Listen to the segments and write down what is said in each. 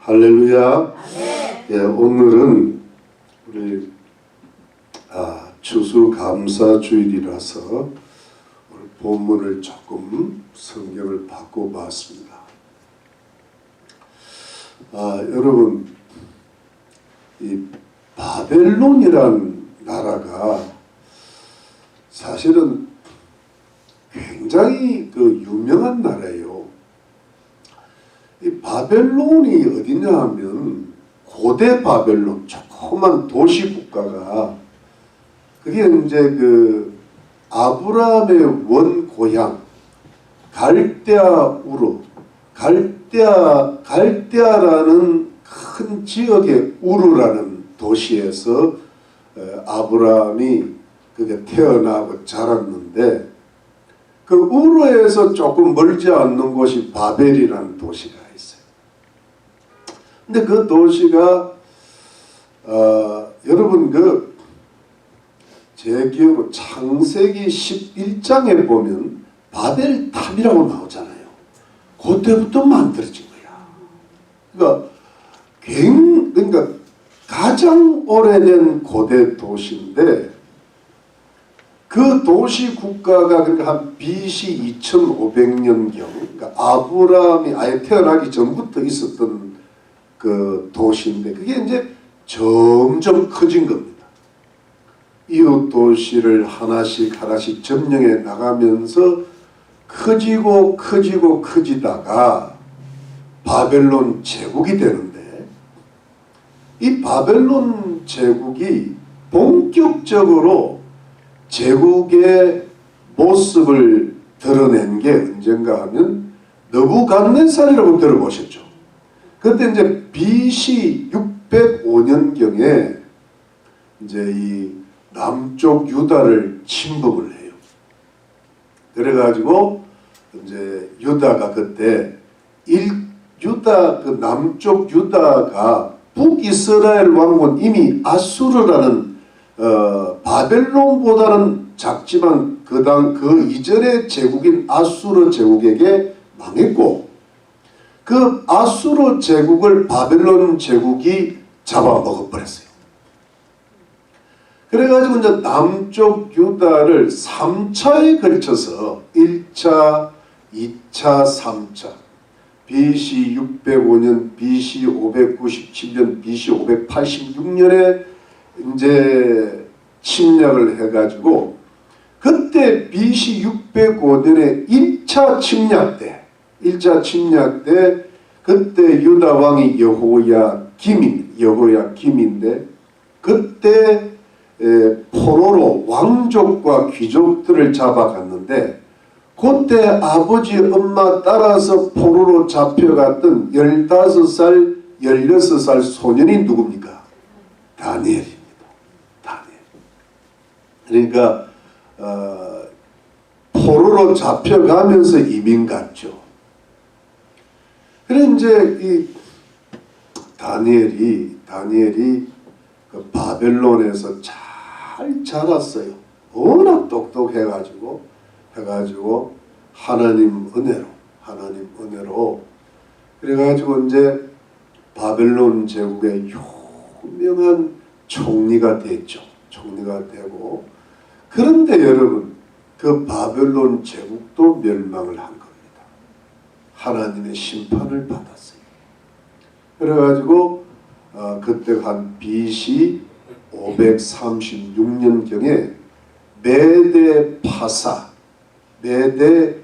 할렐루야. 예, 오늘은 우리 추수감사주일이라서 오늘 본문을 조금 성경을 바꿔봤습니다. 여러분, 이 바벨론이란 나라가 사실은 굉장히 유명한 나라예요. 이 바벨론이 어디냐 하면 고대 바벨론, 조그만 도시 국가가, 그게 이제 아브라함의 원 고향 갈대아 우르, 갈대아라는 큰 지역의 우르라는 도시에서 아브라함이 그게 태어나고 자랐는데, 그 우르에서 조금 멀지 않는 곳이 바벨이라는 도시가 있어요. 근데 그 도시가 여러분 제 기억으로 창세기 11장에 보면 바벨탑이라고 나오잖아요. 그때부터 만들어진 거야. 그러니까 가장 오래된 고대 도시인데, 그 도시 국가가 그러니까 한 BC 2500년경, 그러니까 아브라함이 아예 태어나기 전부터 있었던 그 도시인데, 그게 이제 점점 커진 겁니다. 이웃 도시를 하나씩 점령해 나가면서 커지다가 바벨론 제국이 되는데, 이 바벨론 제국이 본격적으로 제국의 모습을 드러낸 게 언젠가 하면 느부갓네살이라고 들어보셨죠? 그때 이제 BC 605년경에 이제 이 남쪽 유다를 침범을 해요. 그래가지고 이제 유다가 그때 남쪽 유다가 북이스라엘 왕국은 이미 아수르라는 바벨론보다는 작지만 그 이전의 제국인 아수르 제국에게 망했고, 그 아수르 제국을 바벨론 제국이 잡아먹어버렸어요. 그래가지고 이제 남쪽 유다를 3차에 걸쳐서 1차, 2차, 3차, BC 605년, BC 597년, BC 586년에 이제 침략을 해가지고, 그때 BC 605년에 1차 침략 때 그때 유다 왕이 여호야김인데, 그때 포로로 왕족과 귀족들을 잡아갔는데, 그때 아버지 엄마 따라서 포로로 잡혀갔던 15살 16살 소년이 누굽니까? 다니엘입니다. 그러니까 포로로 잡혀가면서 이민 갔죠. 그래 이제 이 다니엘이 그 바벨론에서 잘 자랐어요. 워낙 똑똑해가지고 하나님 은혜로 그래가지고 이제 바벨론 제국의 유명한 총리가 되고, 그런데 여러분, 그 바벨론 제국도 멸망을 한 겁니다. 하나님의 심판을 받았어요. 그래가지고 그때 한 BC 536년경에 메데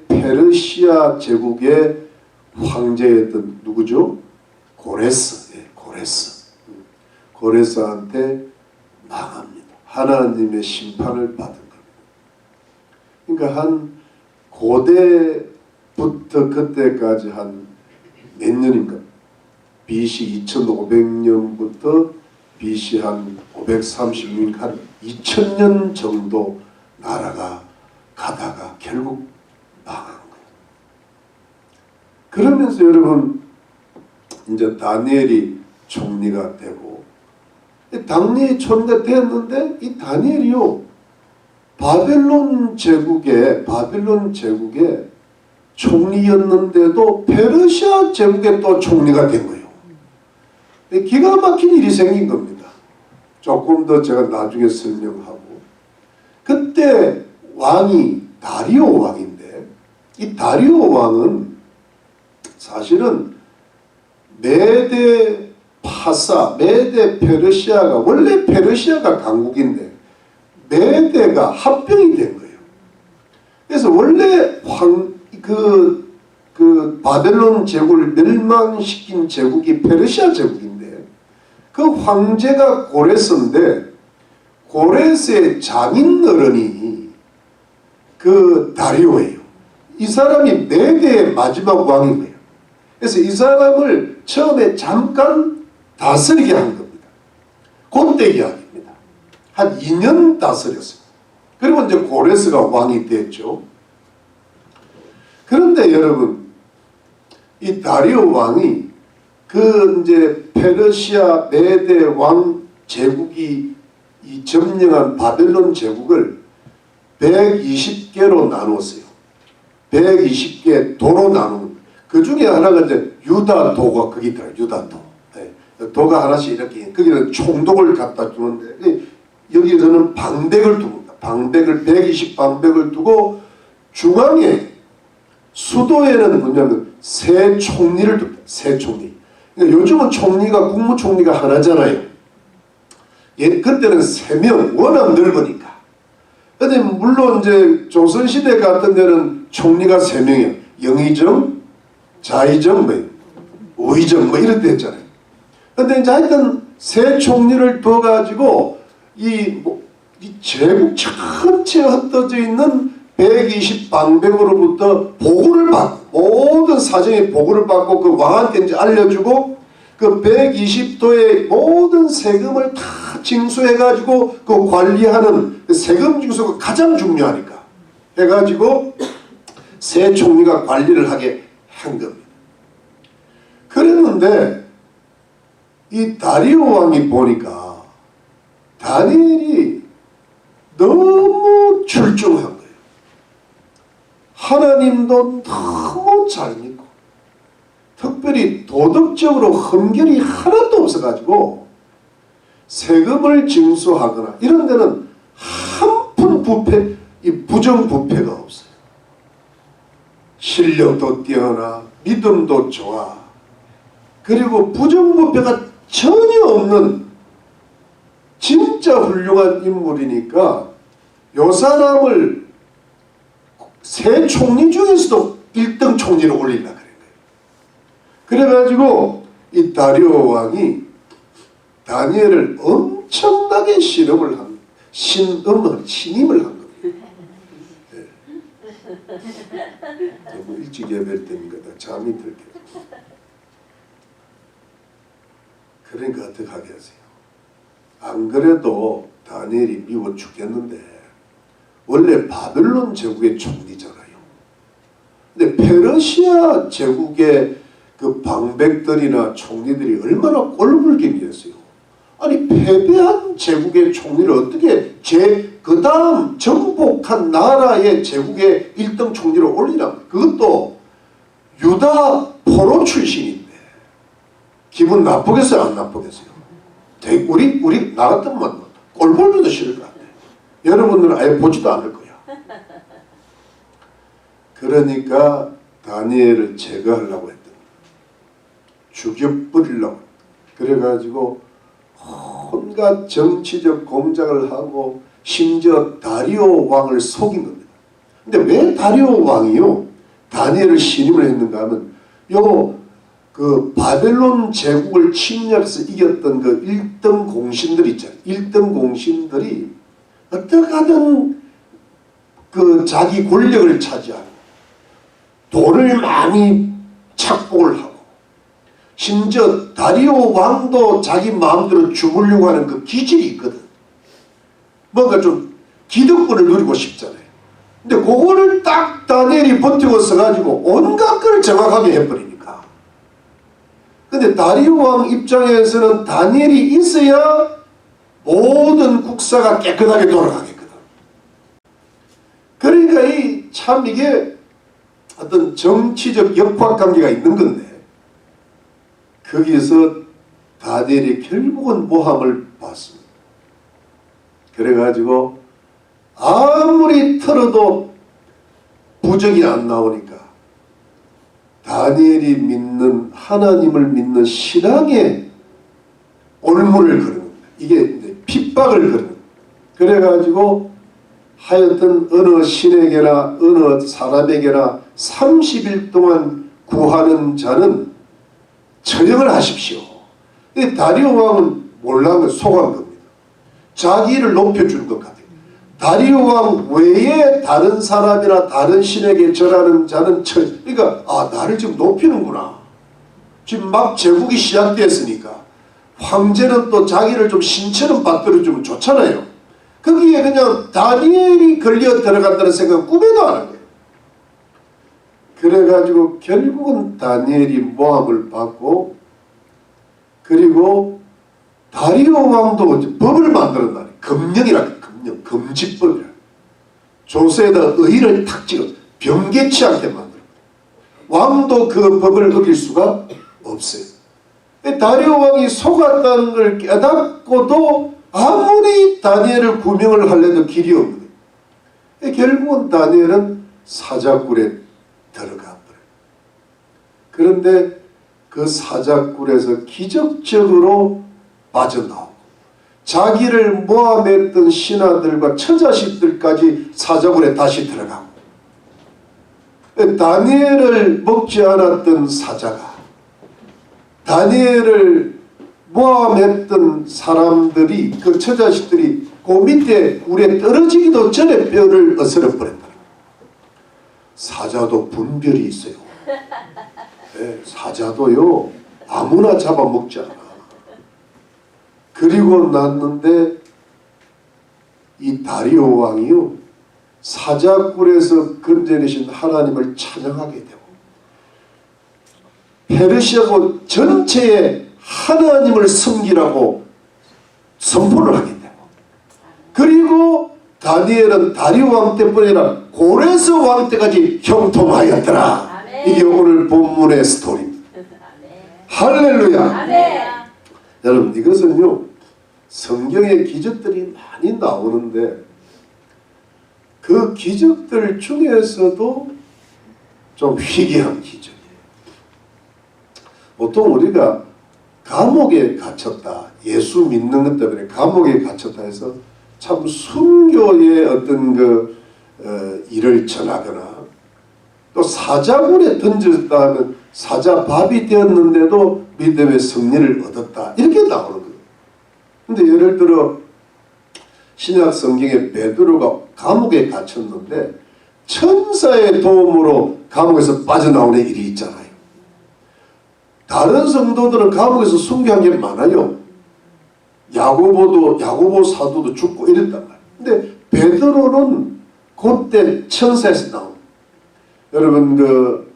페르시아 제국의 황제였던 누구죠? 고레스한테 망합니다. 하나님의 심판을 받은 겁니다. 그러니까 한 고대부터 그때까지 한 몇 년인가? BC 2500년부터 BC 한 536년, 한 2000년 정도 나라가 가다가 결국 망한 거예요. 그러면서 여러분, 이제 다니엘이 총리가 되고, 다니엘이 총리가 되었는데, 이 다니엘이요, 바벨론 제국의 총리였는데도 페르시아 제국의 또 총리가 된 거예요. 기가 막힌 일이 생긴 겁니다. 조금 더 제가 나중에 설명하고. 그때 왕이 다리오 왕인데, 이 다리오 왕은 사실은 메데 파사, 메데 페르시아가, 원래 페르시아가 강국인데 메데가 합병이 된 거예요. 그래서 원래 바벨론 제국을 멸망시킨 제국이 페르시아 제국인데, 그 황제가 고레스인데, 고레스의 장인어른이 그 다리오예요. 이 사람이 메대의 마지막 왕인 거예요. 그래서 이 사람을 처음에 잠깐 다스리게 한 겁니다. 그때 이야기입니다. 한 2년 다스렸어요. 그리고 이제 고레스가 왕이 됐죠. 그런데 여러분, 이 다리오 왕이 그 이제 페르시아 메대 왕 제국이 이 점령한 바벨론 제국을 120개로 나누었어요. 120개 도로 나누는. 그 중에 하나가 이제 유다도가 거기 있더라. 유다도. 네. 도가 하나씩 이렇게, 거기는 총독을 갖다 주는데, 여기서는 방백을 둡니다. 방백을, 120방백을 두고, 중앙에, 수도에는 뭐냐면, 세 총리를 둡니다. 세 총리. 그러니까 요즘은 총리가, 국무총리가 하나잖아요. 예, 그때는 3명, 워낙 넓으니까. 근데 물론 이제 조선시대 같은 데는 총리가 3명이에요. 영의정, 자의정, 우의정, 이런 데 했잖아요. 근데 이제 하여튼 세 총리를 둬가지고 이 제국 전체에 흩어져 있는 120방백으로부터 보고를 받고, 모든 사정의 보고를 받고 그 왕한테 이제 알려주고, 그 120도의 모든 세금을 다 징수해가지고 그 관리하는 그 세금 징수가 가장 중요하니까 해가지고 세 총리가 관리를 하게 한 겁니다. 그랬는데 이 다리오 왕이 보니까 다니엘이 너무 출중한 거예요. 하나님도 너무 잘 믿고, 특별히 도덕적으로 흠결이 하나도 없어가지고 세금을 징수하거나 이런 데는 한 푼 부패, 이 부정부패가 없어요. 실력도 뛰어나, 믿음도 좋아. 그리고 부정부패가 전혀 없는 진짜 훌륭한 인물이니까 요 사람을 세 총리 중에서도 1등 총리로 올리려고 그런 거예요. 그래가지고 이 다리오 왕이 다니엘을 엄청나게 신임을 한 겁니다. 네. 너무 일찍 예배를 드니까 잠이 들게. 그러니까 어떻게 하게 하세요? 안 그래도 다니엘이 미워 죽겠는데 원래 바벨론 제국의 총리잖아요. 근데 페르시아 제국의 그 방백들이나 총리들이 얼마나 꼴불견이었어요. 아니 패배한 제국의 총리를 어떻게 그 다음 정복한 나라의 제국의 1등 총리를 올리나. 그것도 유다 포로 출신인데 기분 나쁘겠어요, 안 나쁘겠어요? 우리 나 같으면 꼴보기도 싫을 것 같아. 여러분들은 아예 보지도 않을 거야. 그러니까 다니엘을 제거하려고 했던 거야. 죽여버리려고. 그래가지고 온갖 정치적 공작을 하고 심지어 다리오 왕을 속인 겁니다. 근데 왜 다리오 왕이요 다니엘을 신임을 했는가 하면 그 바벨론 제국을 침략해서 이겼던 그 1등 공신들 있잖아요. 1등 공신들이 어떻게 하든 그 자기 권력을 차지하고 돈을 많이 착복을 하고 심지어 다리오 왕도 자기 마음대로 죽으려고 하는 그 기질이 있거든. 뭔가 좀 기득권을 누리고 싶잖아요. 근데 그거를 딱 다니엘이 버티고 써가지고 온갖 걸 정확하게 해버리니까. 근데 다리오 왕 입장에서는 다니엘이 있어야 모든 국사가 깨끗하게 돌아가겠거든. 그러니까 이게 어떤 정치적 역학관계가 있는 건데 거기서 다니엘이 결국은 모함을 받습니다. 그래가지고 아무리 털어도 부정이 안 나오니까 다니엘이 믿는 하나님을 믿는 신앙에 올무를 그는 겁니다. 이게 이제 핍박을 그는 겁니다. 그래가지고 하여튼 어느 신에게나 어느 사람에게나 30일 동안 구하는 자는 처형을 하십시오. 다리오 왕은 몰라서 속한 겁니다. 자기를 높여주는 것 같아요. 다리오 왕 외에 다른 사람이나 다른 신에게 절하는 자는 그러니까 나를 지금 높이는구나. 지금 막 제국이 시작됐으니까 황제는 또 자기를 좀 신처럼 받들어주면 좋잖아요. 거기에 그냥 다니엘이 걸려 들어간다는 생각은 꿈에도 안 한 거예요. 그래가지고 결국은 다니엘이 모함을 받고, 그리고 다리오 왕도 법을 만들었다. 금령이라, 금령, 금지법이라. 조서에다 의를 탁 찍어 변개치 않게 만들어. 왕도 그 법을 어길 수가 없어요. 다리오 왕이 속았다는 걸 깨닫고도 아무리 다니엘을 구명을 하려도 길이 없는 거예요. 결국은 다니엘은 사자굴에 들어가 버려요. 그런데 그 사자굴에서 기적적으로 빠져나오고 자기를 모함했던 신하들과 처자식들까지 사자굴에 다시 들어가고, 다니엘을 먹지 않았던 사자가 다니엘을 모함했던 사람들이, 그 처자식들이 그 밑에 굴에 떨어지기도 전에 뼈를 어스러버렸다. 사자도 분별이 있어요. 네, 사자도요 아무나 잡아먹지 않아. 그리고 났는데 이 다리오 왕이요 사자굴에서 건져내신 하나님을 찬양하게 되고 페르시아고 전체에 하나님을 섬기라고 선포를 하게 되고, 그리고 다니엘은 다리오 왕 때뿐 아니라 고레스 왕 때까지 형통하였더라. 아멘. 이게 오늘 본문의 스토리입니다. 아멘. 할렐루야. 아멘. 여러분, 이것은요 성경의 기적들이 많이 나오는데 그 기적들 중에서도 좀 희귀한 기적이에요. 보통 우리가 감옥에 갇혔다, 예수 믿는 것 때문에 감옥에 갇혔다 해서 참 순교의 어떤 일을 전하거나, 또 사자굴에 던졌다 하면 사자밥이 되었는데도 믿음의 승리를 얻었다, 이렇게 나오는 거예요. 근데 예를 들어 신약 성경에 베드로가 감옥에 갇혔는데 천사의 도움으로 감옥에서 빠져나오는 일이 있잖아요. 다른 성도들은 감옥에서 순교한 게 많아요. 야고보 사도도 죽고 이랬단 말이에요. 근데 베드로는 그때 천사에서 나온. 여러분 그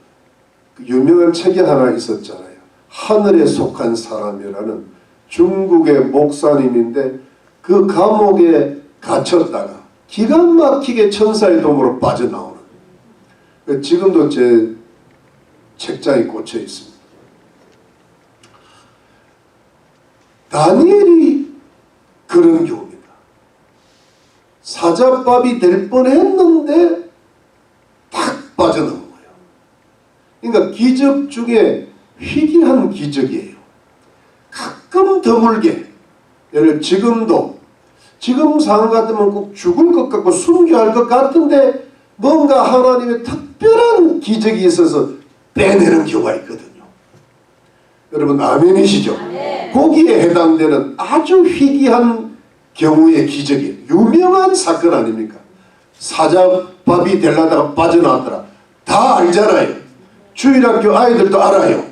유명한 책이 하나 있었잖아요. 하늘에 속한 사람이라는 중국의 목사님인데 그 감옥에 갇혔다가 기가 막히게 천사의 도움으로 빠져나오는. 지금도 제 책장에 꽂혀 있습니다. 다니엘이 그런 경우입니다. 사자밥이 될 뻔했는데 탁 빠져나온 거예요. 그러니까 기적 중에 희귀한 기적이에요. 가끔 드물게, 예를 지금 상황 같으면 꼭 죽을 것 같고 순교할 것 같은데 뭔가 하나님의 특별한 기적이 있어서 빼내는 경우가 있거든요. 여러분 아멘이시죠? 아멘. 거기에 해당되는 아주 희귀한 경우의 기적이에요. 유명한 사건 아닙니까? 사자밥이 되려다가 빠져나왔더라. 다 알잖아요. 주일학교 아이들도 알아요.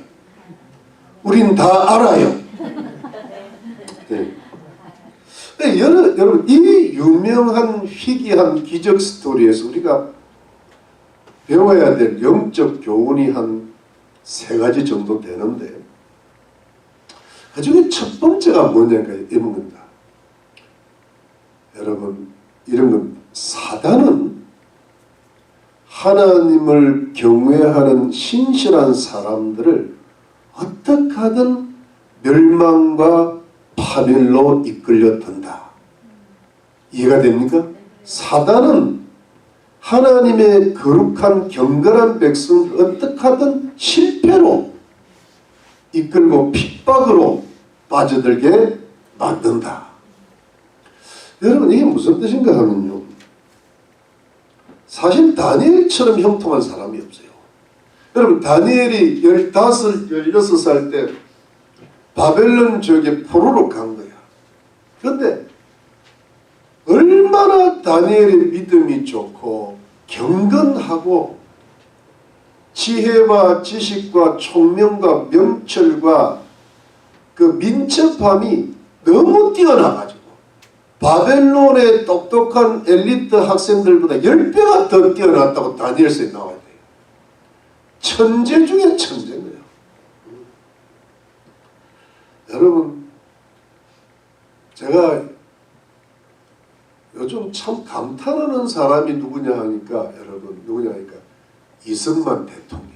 우린 다 알아요. 네. 여러분 이 유명한 희귀한 기적 스토리에서 우리가 배워야 될 영적 교훈이 한 3가지 정도 되는데, 그 중에 첫 번째가 뭐냐니까 이런 겁니다. 여러분 이런 겁니다. 사단은 하나님을 경외하는 신실한 사람들을 어떻게 하든 멸망과 파멸로 이끌려든다. 이해가 됩니까? 사단은 하나님의 거룩한 경건한 백성을 어떻게 하든 실패로 이끌고 핍박으로 빠져들게 만든다. 여러분 이게 무슨 뜻인가 하면요, 사실 다니엘처럼 형통한 사람이 없어요. 여러분 다니엘이 15, 16살 때 바벨론 지역에 포로로 간 거야. 그런데 얼마나 다니엘의 믿음이 좋고 경건하고 지혜와 지식과 총명과 명철과 그 민첩함이 너무 뛰어나가지고 바벨론의 똑똑한 엘리트 학생들보다 10배가 더 뛰어났다고 다니엘서에 나와야 돼요. 천재 중에 천재인 거예요. 여러분 제가 요즘 참 감탄하는 사람이 누구냐 하니까, 여러분 누구냐 하니까 이승만 대통령.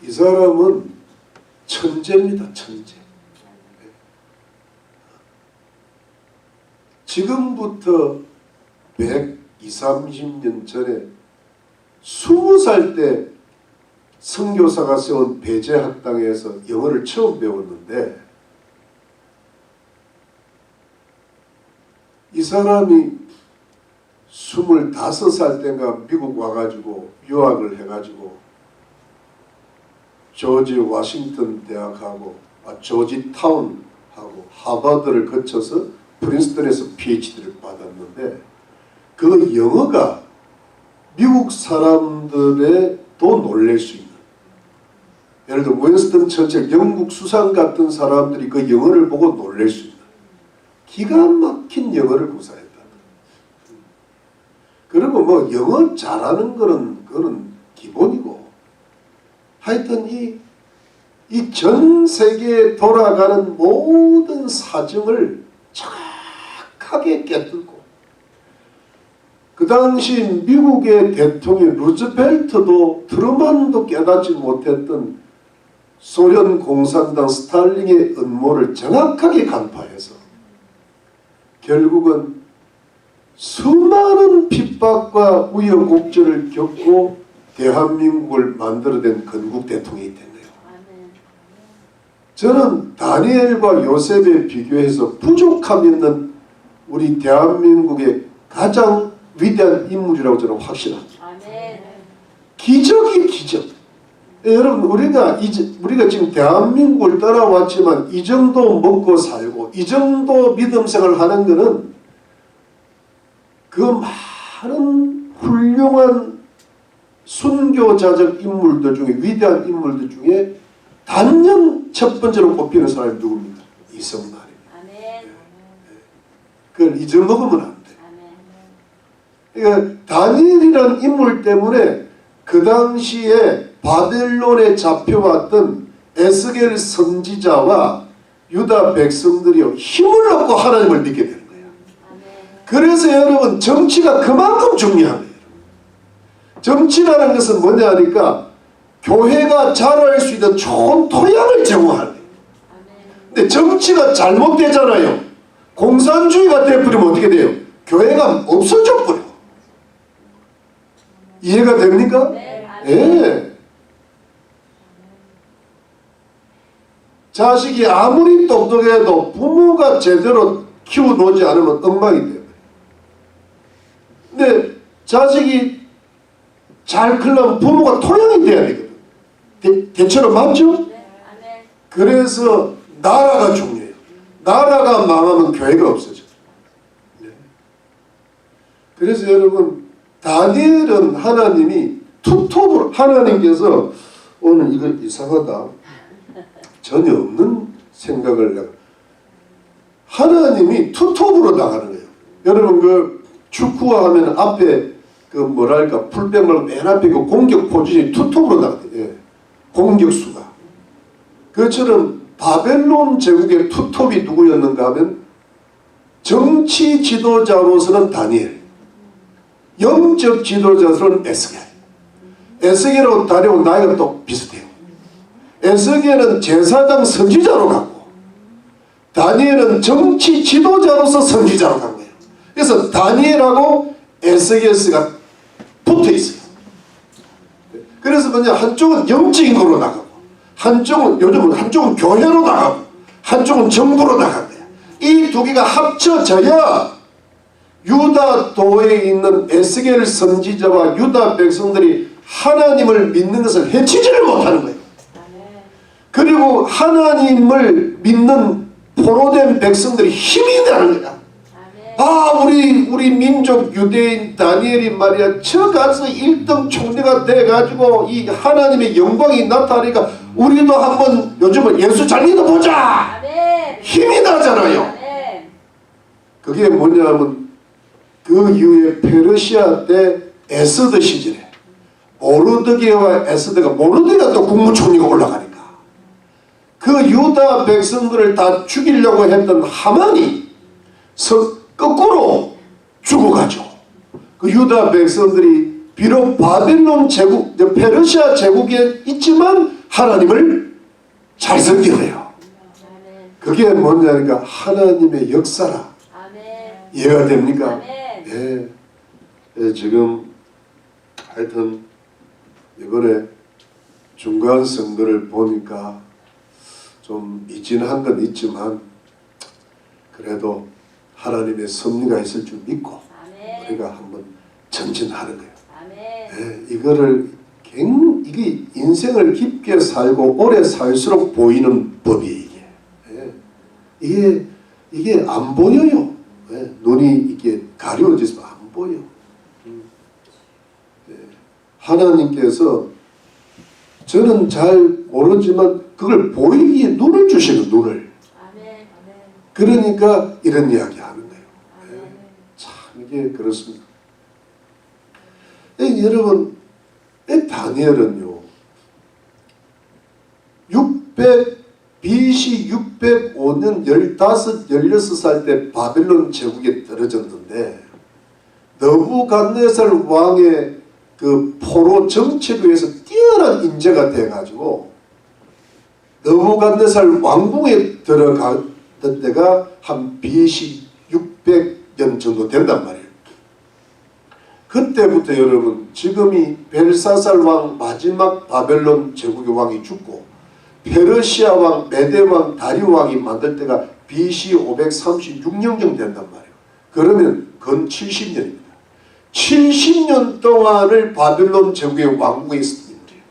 이 사람은 천재입니다. 천재. 지금부터 120, 30년 전에 20살 때 선교사가 세운 배제학당에서 영어를 처음 배웠는데, 이 사람이 25살 때인가 미국 와가지고 유학을 해가지고 조지 워싱턴 대학하고 조지 타운하고 하버드를 거쳐서 프린스턴에서 PhD를 받았는데, 그 영어가 미국 사람들에도 놀랄 수 있는, 예를 들어 윈스턴 처칠 영국 수상 같은 사람들이 그 영어를 보고 놀랄 수 있는 기가 막힌 영어를 구사했다. 그리고 뭐 영어 잘하는 거는 그거는 기본이고, 하여튼 이 전 세계에 돌아가는 모든 사정을 정확하게 깨뚫고, 그 당시 미국의 대통령 루즈벨트도 트루만도 깨닫지 못했던 소련 공산당 스탈린의 음모를 정확하게 간파해서 결국은 수많은 핍박과 우여곡절을 겪고 대한민국을 만들어낸 건국 대통령이 된 거예요. 저는 다니엘과 요셉에 비교해서 부족함 있는 우리 대한민국의 가장 위대한 인물이라고 저는 확신합니다. 기적이 기적. 여러분 우리가 지금 대한민국을 떠나왔지만 이 정도 먹고 살고 이 정도 믿음 생활을 하는 것은 그 많은 훌륭한 순교자적 인물들 중에, 위대한 인물들 중에 단연 첫 번째로 꼽히는 사람이 누굽니까? 이성만입니다. 그걸 잊어먹으면 안 돼. 그러니까 다니엘이라는 인물 때문에 그 당시에 바벨론에 잡혀왔던 에스겔 선지자와 유다 백성들이 힘을 얻고 하나님을 믿게 되는 거예요. 그래서 여러분 정치가 그만큼 중요한 거예요. 정치라는 것은 뭐냐 하니까 교회가 자랄 수 있는 좋은 토양을 제공하는 거예요. 근데 정치가 잘못되잖아요. 공산주의가 돼버리면 어떻게 돼요? 교회가 없어져 버려. 이해가 됩니까? 네. 자식이 아무리 똑똑해도 부모가 제대로 키워놓지 않으면 엉망이 돼요. 근데 자식이 잘 크려면 부모가 토양이 돼야 되거든. 대체로 맞죠? 그래서 나라가 중요해요. 나라가 망하면 교회가 없어져. 네. 그래서 여러분 다니엘은 하나님이 투톱으로, 하나님께서 오늘 이거 이상하다, 전혀 없는 생각을 내가, 하나님이 투톱으로 나가는 거예요. 여러분 그 축구화 하면 앞에 그 뭐랄까 풀백 말고 맨 앞에 그 공격 포지션이 투톱으로 나가요. 예. 공격수가. 그처럼 바벨론 제국의 투톱이 누구였는가 하면 정치 지도자로서는 다니엘, 영적 지도자로서는 에스겔. 에스겔하고 다니엘하고 나이가 또 비슷해요. 에스겔은 제사장 선지자로 가고 다니엘은 정치 지도자로서 선지자로 간 거예요. 그래서 다니엘하고 에스겔스가 붙어 있어요. 그래서 뭐냐, 한쪽은 영적인 거로 나가고 한쪽은 요즘은 한쪽은 교회로 나가고 한쪽은 정부로 나간 거야. 이 두 개가 합쳐져야 유다도에 있는 에스겔 선지자와 유다 백성들이 하나님을 믿는 것을 해치지를 못하는 거예요. 그리고 하나님을 믿는 포로된 백성들이 힘이 나는 거야. 아, 우리 민족 유대인 다니엘이 말이야, 저 가서 1등 총리가 돼가지고 이 하나님의 영광이 나타나니까 우리도 한번 요즘은 예수 잘 믿어보자. 힘이 나잖아요. 그게 뭐냐면 그 이후에 페르시아 때 에스더 시절에 모르드게와 에스더가, 모르드게가 또 국무총리가 올라가니까 그 유다 백성들을 다 죽이려고 했던 하만이 거꾸로 죽어가죠. 그 유다 백성들이 비록 바벨론 제국, 페르시아 제국에 있지만 하나님을 잘 섬겨요. 그게 뭐냐니까 하나님의 역사라. 이해가 됩니까? 예. 예, 지금 하여튼 이번에 중간 선거를 보니까 좀 미진한 건 있지만 그래도 하나님의 섭리가 있을 줄 믿고 우리가 한번 전진하는 거예요. 예, 이거를 이게 인생을 깊게 살고 오래 살수록 보이는 법이에요. 예, 이게 안 보여요. 예, 눈이 이렇게 가려워져서 안 보여. 예, 하나님께서 저는 잘 모르지만 그걸 보이기에 눈을 주시는 눈을. 그러니까 이런 이야기 하는 거예요. 예, 참 이게 그렇습니다. 예, 여러분, 다니엘은요, BC 605년 15, 16살 때 바벨론 제국에 떨어졌는데 너부갓네살 왕의 그 포로 정책에 의해서 뛰어난 인재가 돼가지고 너부갓네살 왕궁에 들어갔던 때가 한 BC 600년 정도 된단 말이에요. 그때부터 여러분, 지금이 벨사살 왕 마지막 바벨론 제국의 왕이 죽고 페르시아 왕, 메데 왕, 다리오 왕이 만들 때가 BC 536년경 된단 말이에요. 그러면 건 70년입니다. 70년 동안을 바벨론 제국의 왕궁에 있었던 거예요.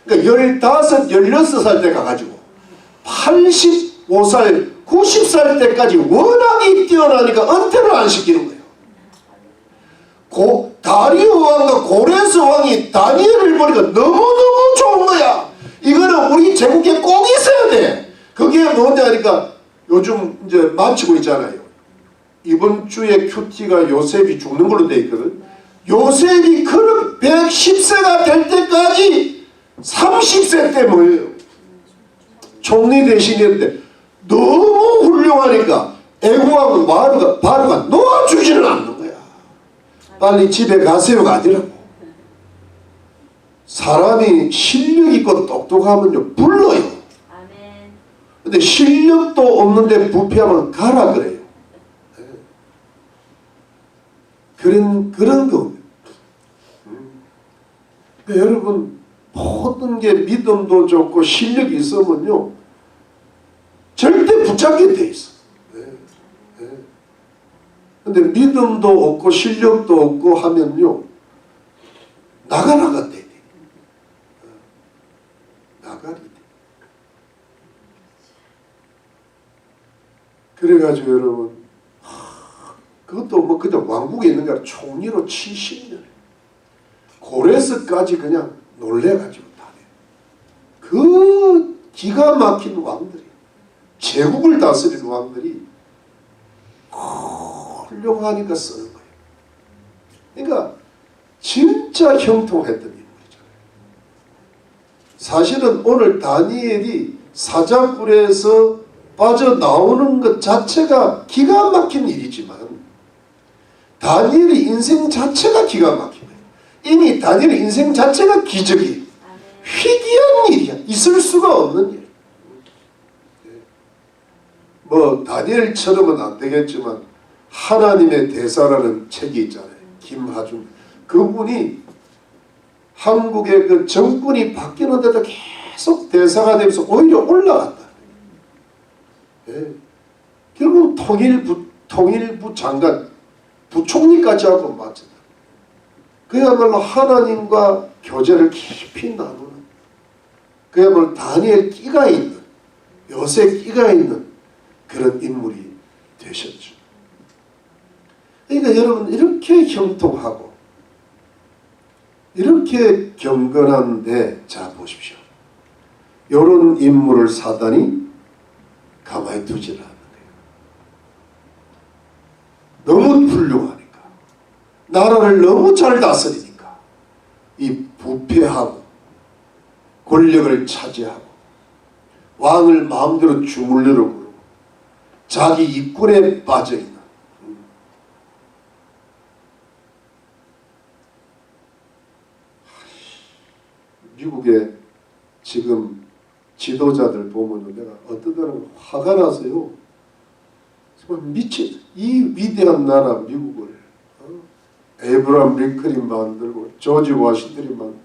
그러니까 15, 16살 때 가가지고 85살, 90살 때까지 워낙에 뛰어나니까 은퇴를 안 시키는 거예요. 다리오 왕과 고레스 왕이 다니엘을 보니까 너무너무 좋은 거야. 이거는 우리 제국에 꼭 있어야 돼. 그게 뭐냐니까 요즘 이제 마치고 있잖아요. 이번 주에 큐티가 요셉이 죽는 걸로 돼 있거든. 요셉이 110세가 될 때까지 30세 때 뭐예요? 총리 대신했는데 너무 훌륭하니까 애국왕 바로가 놓아주지는 않는 거야. 빨리 집에 가세요가 아니라고. 사람이 실력 있고 똑똑하면요 불러요. 근데 실력도 없는데 부패하면 가라 그래요. 그런 거. 그러니까 여러분, 모든 게 믿음도 좋고 실력이 있으면요 절대 붙잡게 돼 있어. 근데 믿음도 없고 실력도 없고 하면요 나가라가 돼. 나가리 돼. 그래가지고 여러분, 그것도 뭐 그때 왕국에 있는 게 아니라 총리로 70년, 고레스까지 그냥 놀래가지고 다녀. 그 기가 막힌 왕들이, 제국을 다스리는 왕들이 훌륭하니까 쓰는 거예요. 그러니까 진짜 형통했던 인물이잖아요. 사실은 오늘 다니엘이 사자굴에서 빠져나오는 것 자체가 기가 막힌 일이지만 다니엘의 인생 자체가 기가 막힌 거예요. 이미 다니엘의 인생 자체가 기적이에요. 희귀한 일이야. 있을 수가 없는 일. 뭐 다니엘처럼은 안 되겠지만 하나님의 대사라는 책이 있잖아요. 김하중. 그분이 한국의 그 정권이 바뀌는데도 계속 대사가 되면서 오히려 올라갔다. 예. 결국 통일부 장관, 부총리까지 하고 맞잖아. 그야말로 하나님과 교제를 깊이 나누는, 그야말로 다니엘 끼가 있는, 요셉 끼가 있는 그런 인물이 되셨죠. 그러니까 여러분, 이렇게 형통하고 이렇게 경건한데, 자 보십시오. 이런 인물을 사단이 가만히 두질 않는 거예요. 너무 훌륭하니까, 나라를 너무 잘 다스리니까, 이 부패하고 권력을 차지하고 왕을 마음대로 주물르려고 그러고 자기 이권에 빠져있는, 미국의 지금 지도자들 보면 내가 어떤 때는 화가 나서요. 정말 미친, 이 위대한 나라 미국을 에이브라함 링컨이 만들고 조지 워싱턴이 만들고,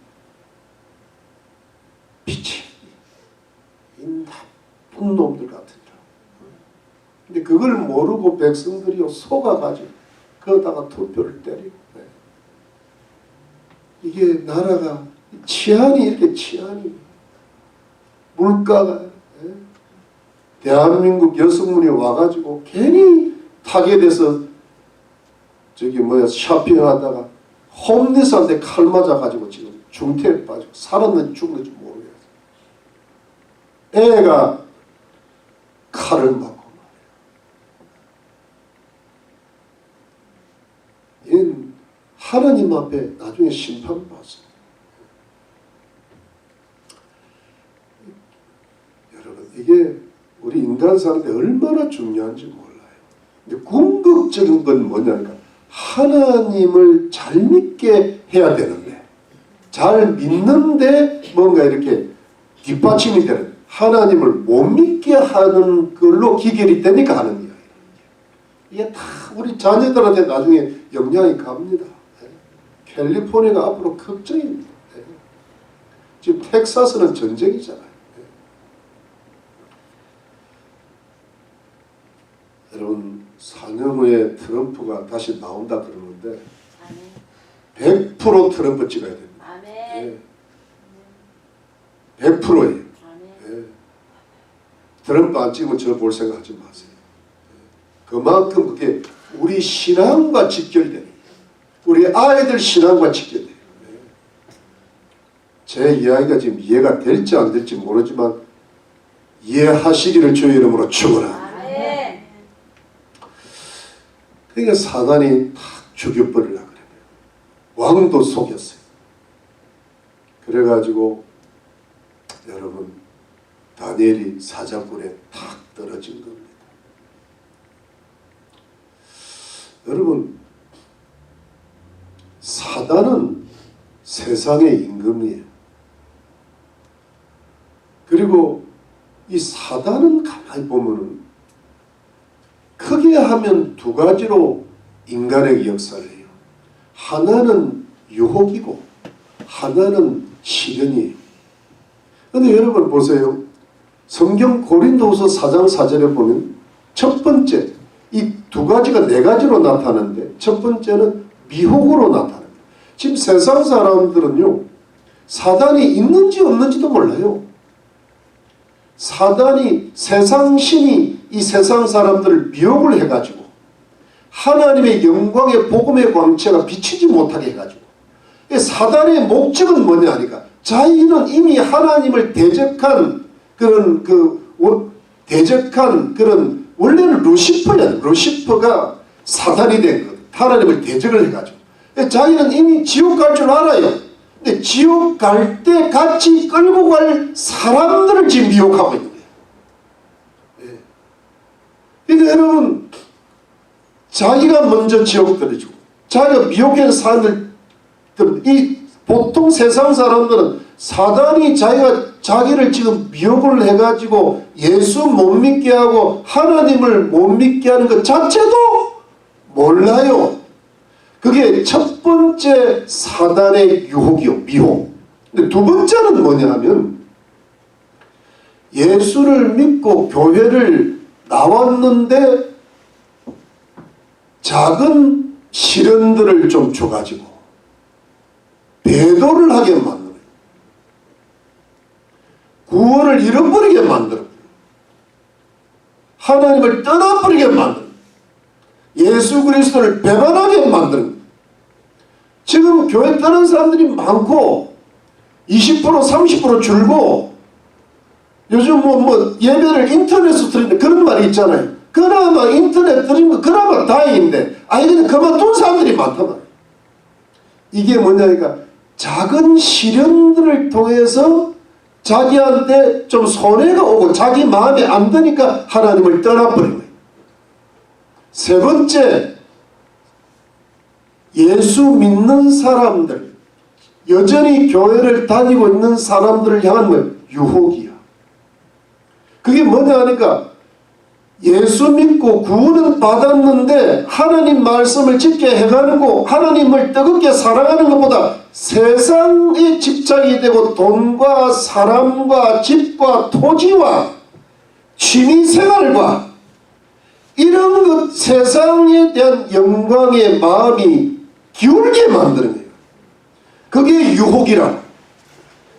미친 이 나쁜 놈들 같은 줄. 근데 그걸 모르고 백성들이 속아가지고 거기다가 투표를 때리고. 이게 나라가 치안이 이렇게 치안이, 물가가, 대한민국 여성분이 와가지고 괜히 타겟에서 저기 뭐야 쇼핑하다가 홈리스한테 칼 맞아가지고 지금 중태에 빠지고 살았는지 죽는지 모르겠어. 애가 칼을 맞고 말이야. 얘는 하나님 앞에 나중에 심판받습니다. 여러분, 이게 우리 인간 사는데 얼마나 중요한지 몰라요. 근데 궁극적인 건 뭐냐니까, 하나님을 잘 믿게 해야 되는데, 잘 믿는데 뭔가 이렇게 뒷받침이 되는, 하나님을 못 믿게 하는 걸로 기결이 되니까 하는 이야기예요. 이게 다 우리 자녀들한테 나중에 영향이 갑니다. 캘리포니아가 앞으로 걱정입니다. 지금 텍사스는 전쟁이잖아요. 여러분, 4년 후에 트럼프가 다시 나온다 그러는데 100% 트럼프 찍어야 됩니다. 네. 100%예요. 네. 트럼프 안 찍으면 저 볼 생각 하지 마세요. 그만큼 그게 우리 신앙과 직결되는, 우리 아이들 신앙과 직결돼요. 제 이야기가 지금 이해가 될지 안 될지 모르지만 이해하시기를 주의 이름으로 축원합니다. 그러니까 사단이 다 죽여버리려고 그래요. 왕도 속였어요. 그래가지고 여러분, 다니엘이 사자굴에 탁 떨어진 겁니다. 여러분, 사단은 세상의 임금이에요. 그리고 이 사단은 가만히 보면은 크게 하면 두 가지로 인간의 역사를 해요. 하나는 유혹이고 하나는 시련이에요. 그런데 여러분 보세요. 성경 고린도후서 4장 4절에 보면 첫 번째, 이 두 가지가 네 가지로 나타나는데 첫 번째는 미혹으로 나타납니다. 지금 세상 사람들은요, 사단이 있는지 없는지도 몰라요. 사단이, 세상 신이 이 세상 사람들을 미혹을 해가지고 하나님의 영광의 복음의 광채가 비치지 못하게 해가지고, 사단의 목적은 뭐냐 하니까, 자기는 이미 하나님을 대적한 그런 대적한 그런, 원래는 루시퍼야. 루시퍼가 사단이 된 거예요. 하나님을 대적을 해가지고. 자기는 이미 지옥 갈 줄 알아요. 근데 지옥 갈 때 같이 끌고 갈 사람들을 지금 미혹하고 있는 거예요. 그러니까 여러분, 자기가 먼저 지옥 떨어지고 자기가 미혹한 사람들, 이 보통 세상 사람들은 사단이 자기를 지금 미혹을 해가지고 예수 못 믿게 하고 하나님을 못 믿게 하는 것 자체도 몰라요. 그게 첫 번째 사단의 유혹이요, 미혹. 근데 두 번째는 뭐냐 하면 예수를 믿고 교회를 나왔는데 작은 시련들을 좀 줘가지고 배도를 하게 만들어요. 구원을 잃어버리게 만들어요. 하나님을 떠나버리게 만들어요. 예수 그리스도를 배반하게 만들어요. 지금 교회 떠난 사람들이 많고 20% 30% 줄고 요즘 예배를 인터넷으로 드리는 그런 말이 있잖아요. 그나마 인터넷 드리는 거 그나마 다행인데 근데 그만둔 사람들이 많단 말이에요. 이게 뭐냐니까 작은 시련들을 통해서 자기한테 좀 손해가 오고 자기 마음에 안 드니까 하나님을 떠나버린 거예요. 세 번째, 예수 믿는 사람들, 여전히 교회를 다니고 있는 사람들을 향한 뭐 유혹이야. 그게 뭐냐 하니까 예수 믿고 구원은 받았는데 하나님 말씀을 지켜 해가고 하나님을 뜨겁게 사랑하는 것보다 세상에 집착이 되고 돈과 사람과 집과 토지와 취미생활과 이런 것 세상에 대한 영광의 마음이 기울게 만드는 거예요. 그게 유혹이라고.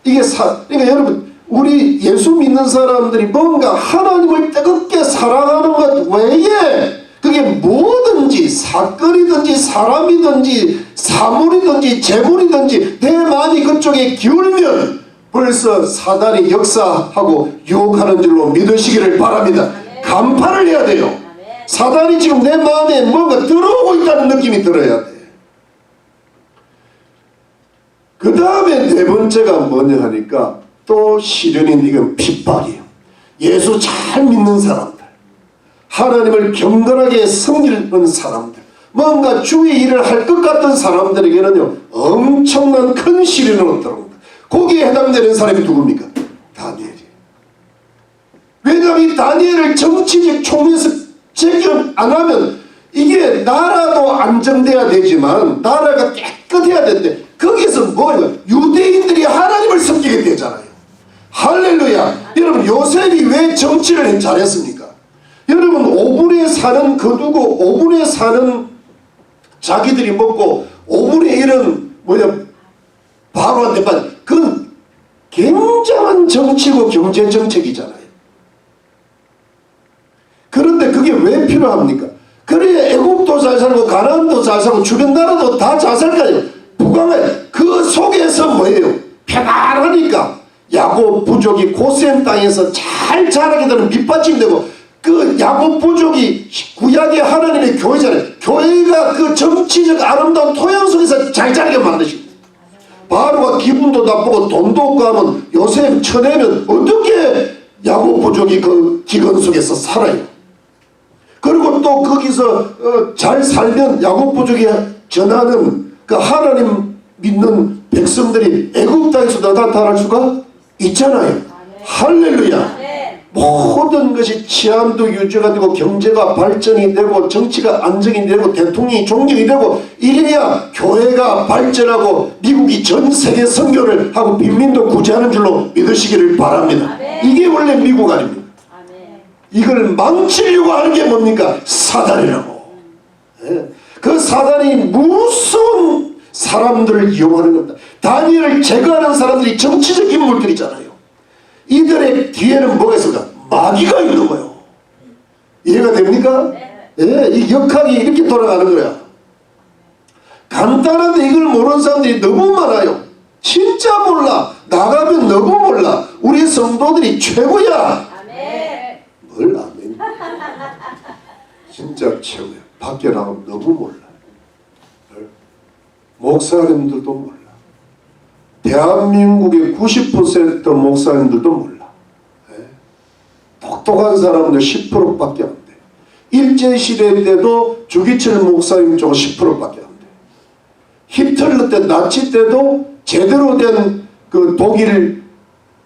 그러니까 여러분 우리 예수 믿는 사람들이 뭔가 하나님을 뜨겁게 사랑하는 것 외에 그게 뭐든지 사건이든지 사람이든지 사물이든지 재물이든지 내 마음이 그쪽에 기울면 벌써 사단이 역사하고 유혹하는 줄로 믿으시기를 바랍니다. 간파를 해야 돼요. 사단이 지금 내 마음에 뭔가 들어오고 있다는 느낌이 들어야 돼. 그 다음에 네 번째가 뭐냐 하니까 또 시련인 이건 핍박이에요. 예수 잘 믿는 사람들, 하나님을 경건하게 섬기는 사람들, 뭔가 주의 일을 할 것 같은 사람들에게는요 엄청난 큰 시련으로 들어옵니다. 거기에 해당되는 사람이 누굽니까? 다니엘이에요. 왜냐하면 이 다니엘을 정치적 총리에서 제기를 안 하면 이게 나라도 안정돼야 되지만 나라가 깨끗해야 되는데 거기서 뭐예요? 유대인들이 하나님을 섬기게 되잖아요. 할렐루야. 여러분 요셉이 왜 정치를 잘했습니까? 여러분 5분에 사는 거두고 5분에 사는 자기들이 먹고 5분의 1은 바로한테 빠져. 그건 굉장한 정치고 경제 정책이잖아요. 그런데 그게 왜 필요합니까? 그래야 애국도 잘 살고 가나안도 잘 살고 주변 나라도 다 잘 살 거 아니에요. 부강을 그 속에서 뭐예요? 편안하니까 야곱 부족이 고센 땅에서 잘 자라게 되는 밑받침이 되고 그 야곱 부족이 구약의 하나님의 교회잖아요. 교회가 그 정치적 아름다운 토양 속에서 잘 자라게 만드십니다. 바로가 기분도 나쁘고 돈도 없고 하면 요셉 쳐내면 어떻게 야곱 부족이 그 기근 속에서 살아요. 그리고 또 거기서 잘 살면 야곱 부족이 전하는 그 하나님 믿는 백성들이 애국 땅에서 나타날 수가 있잖아요. 할렐루야. 모든 것이 치안도 유지가 되고 경제가 발전이 되고 정치가 안정이 되고 대통령이 존경이 되고 이래야 교회가 발전하고 미국이 전 세계 선교를 하고 빈민도 구제하는 줄로 믿으시기를 바랍니다. 이게 원래 미국 아닙니까? 이걸 망치려고 하는 게 뭡니까? 사단이라고. 그 사단이 무서운 사람들을 이용하는 겁니다. 다니엘을 제거하는 사람들이 정치적 인물들이잖아요. 이들의 뒤에는 뭐가 있을까? 마귀가 있는 거예요. 이해가 됩니까? 네. 이 역학이 이렇게 돌아가는 거야. 간단한데 이걸 모르는 사람들이 너무 많아요. 진짜 몰라. 나가면 너무 몰라. 우리 성도들이 최고야. 뭘 아멘. 진짜 최고야. 밖에 나가면 너무 몰라. 목사님들도 몰라. 대한민국의 90% 목사님들도 몰라. 똑똑한 사람들 10%밖에 안 돼. 일제시대 때도 주기철 목사님 쪽 10%밖에 안 돼. 히틀러 때 나치 때도 제대로 된 그 독일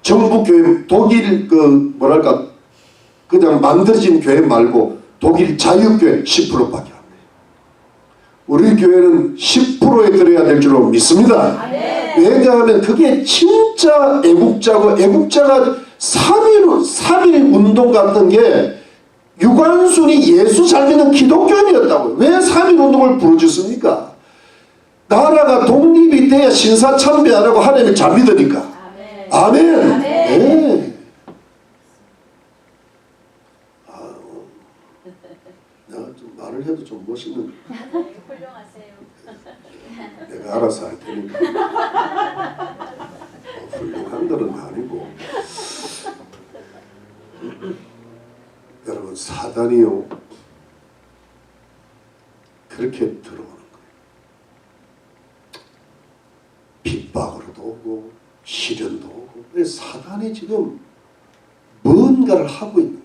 정부 교회, 독일 그 뭐랄까 그냥 만들어진 교회 말고 독일 자유교회 10%밖에 안 돼요. 우리 교회는 10%에 들어야 될 줄로 믿습니다. 왜냐하면 그게 진짜 애국자고, 애국자가 3.1 운동 같은 게 유관순이 예수 잘 믿는 기독교인이었다고요. 왜 3.1 운동을 부르셨습니까? 나라가 독립이 돼야 신사참배 안 하고 하나님을 잘 믿으니까. 아멘. 아멘. 네. 내가 좀 말을 해도 좀 멋있는. 훌륭하세요. 내가 알아서 할 테니까. 훌륭한 것은 아니고. 여러분, 사단이요 그렇게 들어오는 거예요. 핍박으로도 오고 시련도 오고. 사단이 지금 뭔가를 하고 있는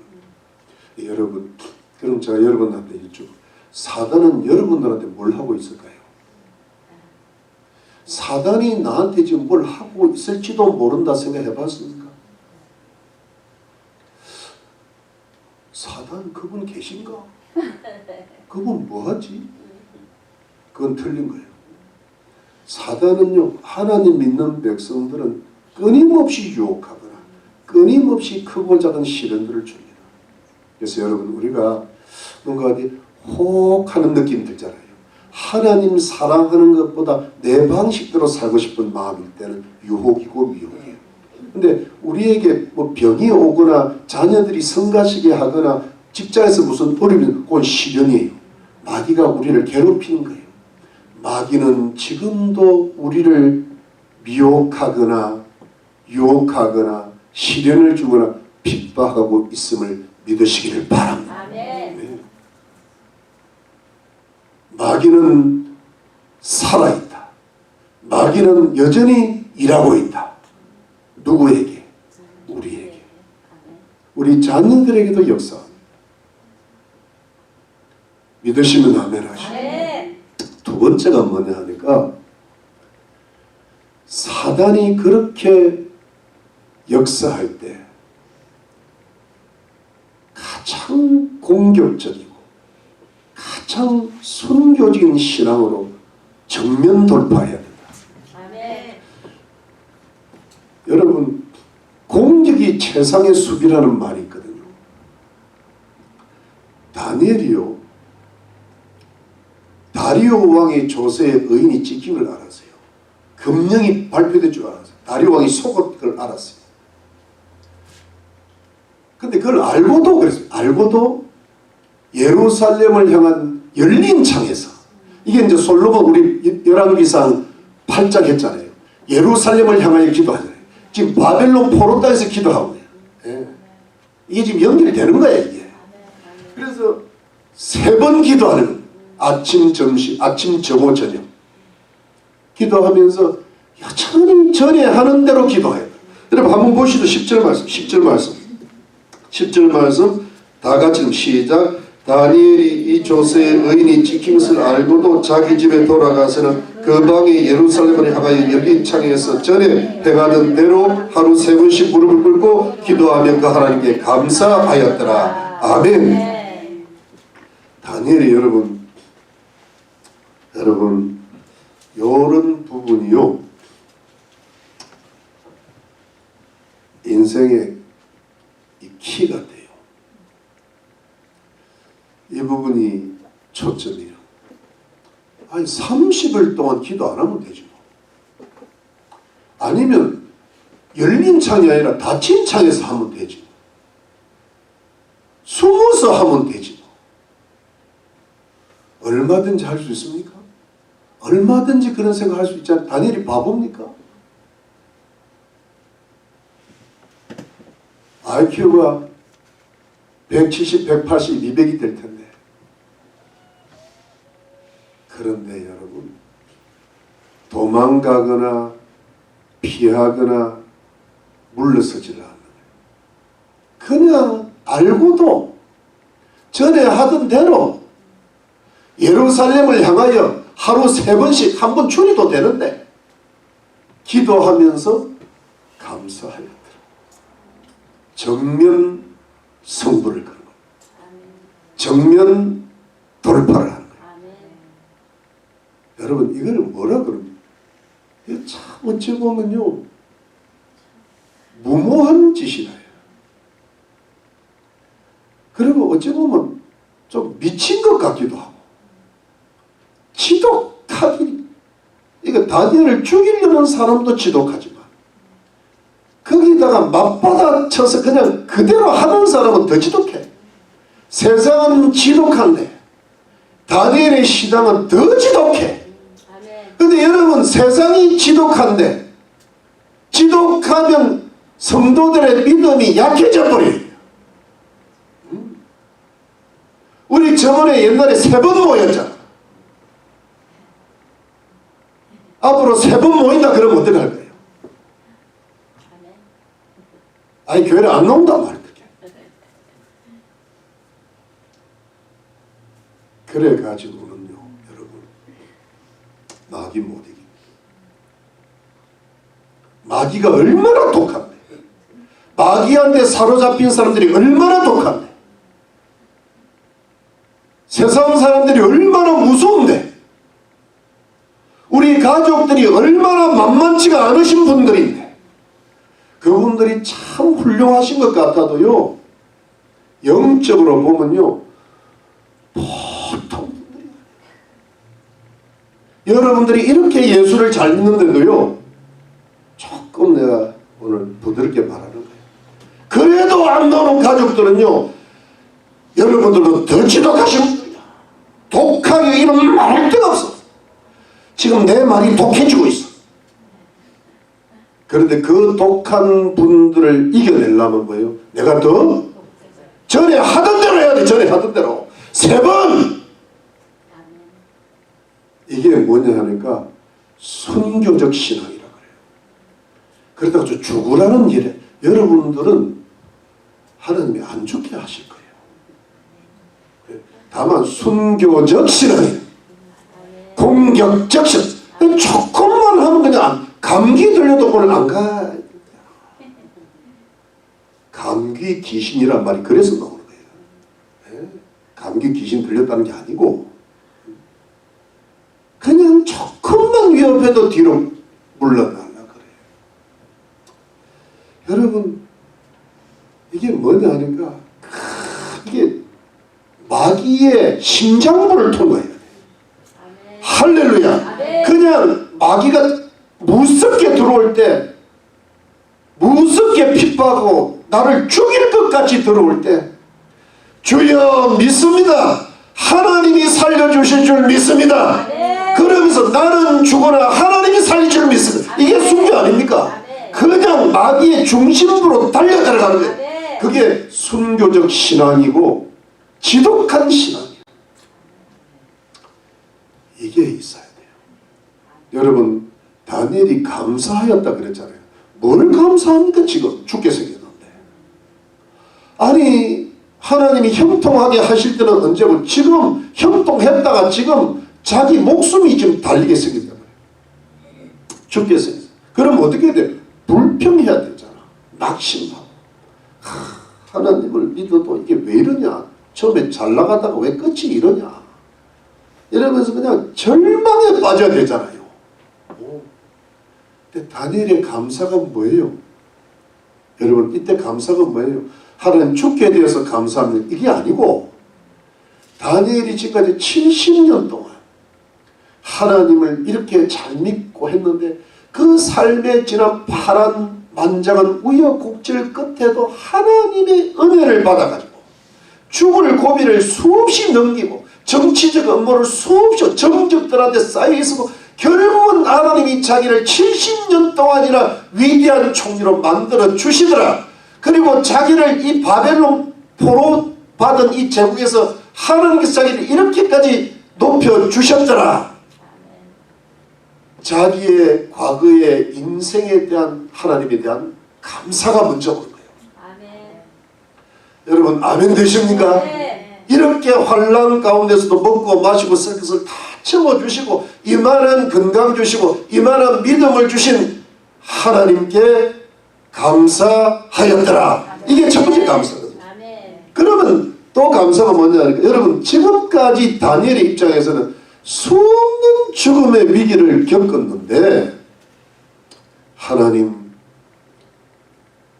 거예요. 여러분, 그럼 제가 여러분한테 여쭤, 사단은 여러분들한테 뭘 하고 있을까요? 사단이 나한테 지금 뭘 하고 있을지도 모른다 생각해 봤습니까? 사단 그분 계신가? 그분 뭐하지? 그건 틀린 거예요. 사단은요, 하나님 믿는 백성들은 끊임없이 유혹하거나 끊임없이 크고 작은 시련들을 줍니다. 그래서 여러분, 우리가 뭔가 어디 혹 하는 느낌 들잖아요. 하나님 사랑하는 것보다 내 방식대로 살고 싶은 마음일 때는 유혹이고 미혹이에요. 근데 우리에게 뭐 병이 오거나 자녀들이 성가시게 하거나 직장에서 무슨 어려움이, 그건 시련이에요. 마귀가 우리를 괴롭히는 거예요. 마귀는 지금도 우리를 미혹하거나 유혹하거나 시련을 주거나 핍박하고 있음을 믿으시기를 바랍니다. 네. 마귀는 살아있다. 마귀는 여전히 일하고 있다. 누구에게? 우리에게. 우리 자녀들에게도 역사합니다. 믿으시면 아멘 하시고. 두 번째가 뭐냐 하니까, 사단이 그렇게 역사할 때 가장 공격적이고 가장 순교적인 신앙으로 정면 돌파해야 된다. 여러분, 공격이 최상의 수비라는 말이 있거든요. 다니엘이요, 다리오 왕의 조세의 의인이 찍힘을 알았어요. 금령이 발표될 줄 알았어요. 다리오 왕이 속을 그걸 알았어요. 근데 그걸 알고도 그랬어요. 알고도 예루살렘을 향한 열린 창에서, 이게 이제 솔로몬 우리 열왕기상 8장 했잖아요. 예루살렘을 향하여 기도하잖아요. 지금 바벨론 포로 땅에서 기도하고 있어요. 예. 이게 지금 연결되는 거예요, 이게. 그래서 3번 기도하는 거예요. 아침, 점심, 아침, 점호, 저녁. 기도하면서 여전히 전에 하는 대로 기도해요. 여러분 한번 보시죠. 10절 말씀, 10절 말씀. 10절 말씀 다 같이 좀 시작. 다니엘이 이 조세의 의인이 찍힌 것을 알고도 자기 집에 돌아가서는 그 방에 예루살렘을 향하여 열린 창에서 전에 행하던 대로 하루 3번씩 무릎을 꿇고 기도하며 그 하나님께 감사하였더라. 아멘. 다니엘이 여러분 이런 부분이요, 인생의 이 키가 돼요. 이 부분이 초점이에요. 아니 30일 동안 기도 안 하면 되지 뭐. 아니면 열린 창이 아니라 닫힌 창에서 하면 되지 뭐. 숨어서 하면 되지 뭐. 얼마든지 할 수 있습니까? 얼마든지 그런 생각할 수 있잖아요. 다니엘이 바보입니까? IQ가 170, 180, 200이 될 텐데. 그런데 여러분, 도망가거나 피하거나 물러서지를 않는 거예요. 그냥 알고도 전에 하던 대로 예루살렘을 향하여 하루 3번씩, 한 번 줄이도 되는데 기도하면서 감사하였더라. 정면 승부를 거는 거예요. 정면 돌파를 하는 거예요. 여러분 이걸 뭐라 그럽니까? 이게 참 어찌 보면요 무모한 짓이다. 그리고 어찌 보면 좀 미친 것 같기도 하고 지독하기 이거 다니엘을 죽이려는 사람도 지독하지만 거기다가 맞받아쳐서 그냥 그대로 하는 사람은 더 지독해. 세상은 지독한데 다니엘의 신앙은 더 지독해. 근데 여러분 세상이 지독한데 지독하면 성도들의 믿음이 약해져 버려요. 우리 저번에 옛날에 3번 모였잖아. 앞으로 3번 모인다 그러면 어떡할 거예요? 아니 교회를 안 나온단 말이야. 그래 가지고는요 여러분 마귀 못 이깁니다. 마귀가 얼마나 독한데 마귀한테 사로잡힌 사람들이 얼마나 독한데 세상 사람들이 얼마나 무서운데 우리 가족들이 얼마나 만만치가 않으신 분들인데 그분들이 참 훌륭하신 것 같아도요 영적으로 보면요 보통 분들이 여러분들이 이렇게 예수를 잘 믿는데도요 조금 내가 오늘 부드럽게 말하는 거예요. 그래도 안 나오는 가족들은요 여러분들도 더 지독하신 분들이야. 독하게 이런 말할 데가 없어. 지금 내 말이 독해지고 있어. 그런데 그 독한 분들을 이겨내려면 뭐예요? 내가 더 전에 하던 대로 해야 돼. 전에 하던 대로 3번 이게 뭐냐 하니까 순교적 신앙이라 그래요. 그러다가 죽으라는 일에 여러분들은 하나님이 안 죽게 하실 거예요. 다만 순교적 신앙이에요. 공격적 신앙. 조금만 하면 그냥 감기 들려도 오늘 안 가. 감기 귀신이란 말이 그래서 나오는 거예요. 감기 귀신 들렸다는 게 아니고 그냥 조금만 위협해도 뒤로 물러나려 그래요. 여러분 이게 뭐냐 하니까 이게 마귀의 심장부를 통과해야 돼요. 할렐루야. 그냥 마귀가 무섭게 들어올 때 무섭게 핍박하고 나를 죽일 것 같이 들어올 때 주여 믿습니다. 하나님이 살려주실 줄 믿습니다. 그러면서 나는 죽어나 하나님이 살릴 줄 믿습니다. 이게 순교 아닙니까? 그냥 마귀의 중심부로 달려 들어가는 거예요. 그게 순교적 신앙이고 지독한 신앙이에요. 이게 있어야 돼요. 여러분 다니엘이 감사하였다 그랬잖아요. 뭘 감사합니까? 지금 죽게 생겼는데. 아니 하나님이 형통하게 하실 때는 언제고 지금 형통했다가 지금 자기 목숨이 지금 달리게 생겼단 말이에요. 죽게 생겼어요. 그럼 어떻게 돼? 불평해야 되잖아. 낙심하고 하나님을 믿어도 이게 왜 이러냐. 처음에 잘 나가다가 왜 끝이 이러냐. 이러면서 그냥 절망에 빠져야 되잖아요. 근데 다니엘의 감사가 뭐예요? 여러분 이때 감사가 뭐예요? 하나님 죽게 되어서 감사합니다. 이게 아니고 다니엘이 지금까지 70년 동안 하나님을 이렇게 잘 믿고 했는데 그 삶에 지난 파란만장한 우여곡절 끝에도 하나님의 은혜를 받아가지고 죽을 고비를 수없이 넘기고 정치적 업무를 수없이 정적들한테 쌓여있고 결국은 하나님이 자기를 70년 동안이나 위대한 총리로 만들어 주시더라. 그리고 자기를 이 바벨론 포로 받은 이 제국에서 하나님께서 자기를 이렇게까지 높여 주셨더라. 자기의 과거의 인생에 대한 하나님에 대한 감사가 먼저 오는 거예요. 아멘. 여러분 아멘 되십니까? 네. 이렇게 환난 가운데서도 먹고 마시고 쓸 것을 다 채워주시고 이만한 건강 주시고 이만한 믿음을 주신 하나님께 감사하였더라. 이게 첫 번째 감사거든요. 아멘. 그러면 또 감사가 뭐냐? 여러분 지금까지 다니엘의 입장에서는 수없는 죽음의 위기를 겪었는데 하나님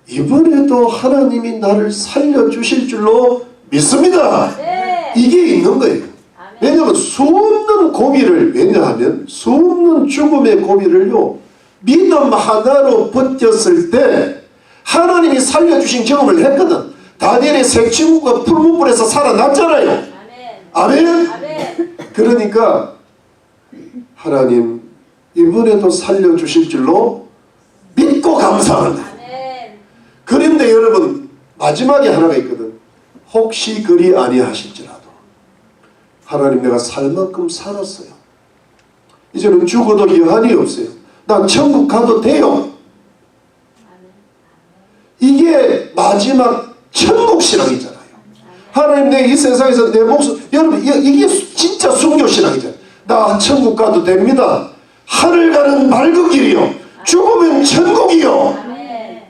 이번에도 하나님이 나를 살려주실 줄로 믿습니다. 네. 이게 있는 거예요. 아멘. 왜냐하면 수없는 고비를 왜냐하면 수없는 죽음의 고비를요 믿음 하나로 버텼을 때 하나님이 살려주신 경험을 했거든. 다니엘의 세 친구가 풀무불에서 살아났잖아요. 아멘. 아멘. 아멘. 그러니까 하나님 이번에도 살려주실 줄로 믿고 감사합니다. 아멘. 그런데 여러분 마지막에 하나가 있거든. 혹시 그리 아니하실지라도 하나님 내가 살 만큼 살았어요. 이제는 죽어도 여한이 없어요. 난 천국 가도 돼요. 이게 마지막 천국 신앙이잖아요. 하나님 내 이 세상에서 내 목숨 여러분 이게 진짜 순교 신앙이잖아요. 나 천국 가도 됩니다. 하늘 가는 맑은 길이요 죽으면 천국이요. 아멘.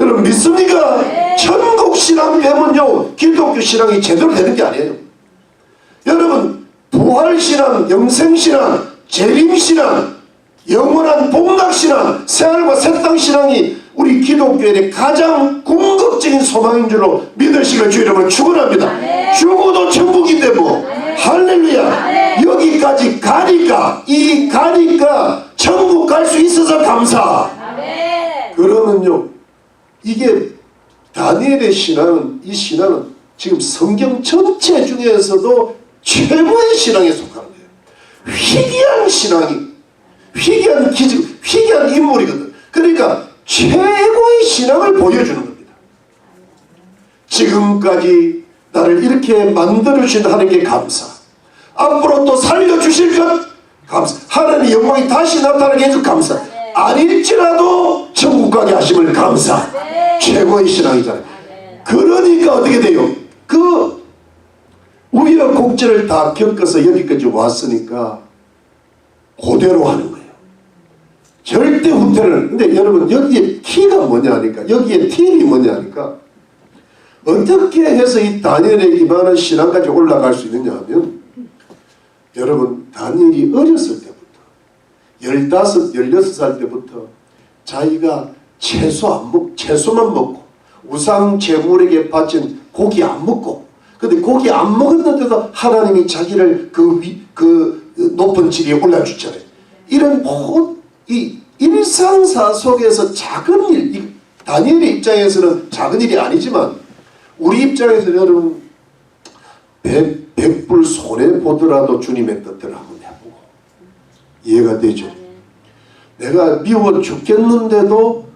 여러분 믿습니까? 네. 천국 신앙 빼면요 기독교 신앙이 제대로 되는 게 아니에요. 여러분 부활 신앙, 영생 신앙, 재림 신앙, 영원한 복락 신앙, 새하늘과 새 땅 신앙이 우리 기독교의 가장 궁극적인 소망인 줄로 믿으시길 주 이름으로 축원합니다. 아멘. 죽어도 천국인데 뭐 아멘. 할렐루야. 아멘. 여기까지 가니까 천국 갈 수 있어서 감사. 아멘. 그러면요 이게 다니엘의 신앙은 이 신앙은 지금 성경 전체 중에서도 최고의 신앙에 속하는 거예요. 희귀한 신앙이 희귀한 기적, 희귀한 인물이거든. 그러니까 최고의 신앙을 보여주는 겁니다. 지금까지 나를 이렇게 만들어주신 하나님께 감사. 앞으로 또 살려주실 것 감사. 하나님의 영광이 다시 나타나게 해줄 감사. 아닐지라도 천국 가게 하심을 감사. 최고의 신앙이잖아요. 그러니까 어떻게 돼요? 그 우여곡절을 다 겪어서 여기까지 왔으니까 그대로 하는 거예요. 절대 후퇴를. 근데 여러분 여기에 키가 뭐냐 하니까 여기에 팁이 뭐냐 하니까 어떻게 해서 이 다니엘의 이만한 신앙까지 올라갈 수 있느냐 하면 여러분 다니엘이 어렸을 때부터 15, 16살 때부터 자기가 채소만 먹고 우상 제물에게 바친 고기 안 먹고 근데 고기 안 먹었는데도 하나님이 자기를 그 높은 지리에 올려주잖아요. 이런 이 일상사 속에서 작은 일, 다니엘의 입장에서는 작은 일이 아니지만 우리 입장에서는 여러분 100불 손해보더라도 주님의 뜻대로 한번 해보고 이해가 되죠? 내가 미워 죽겠는데도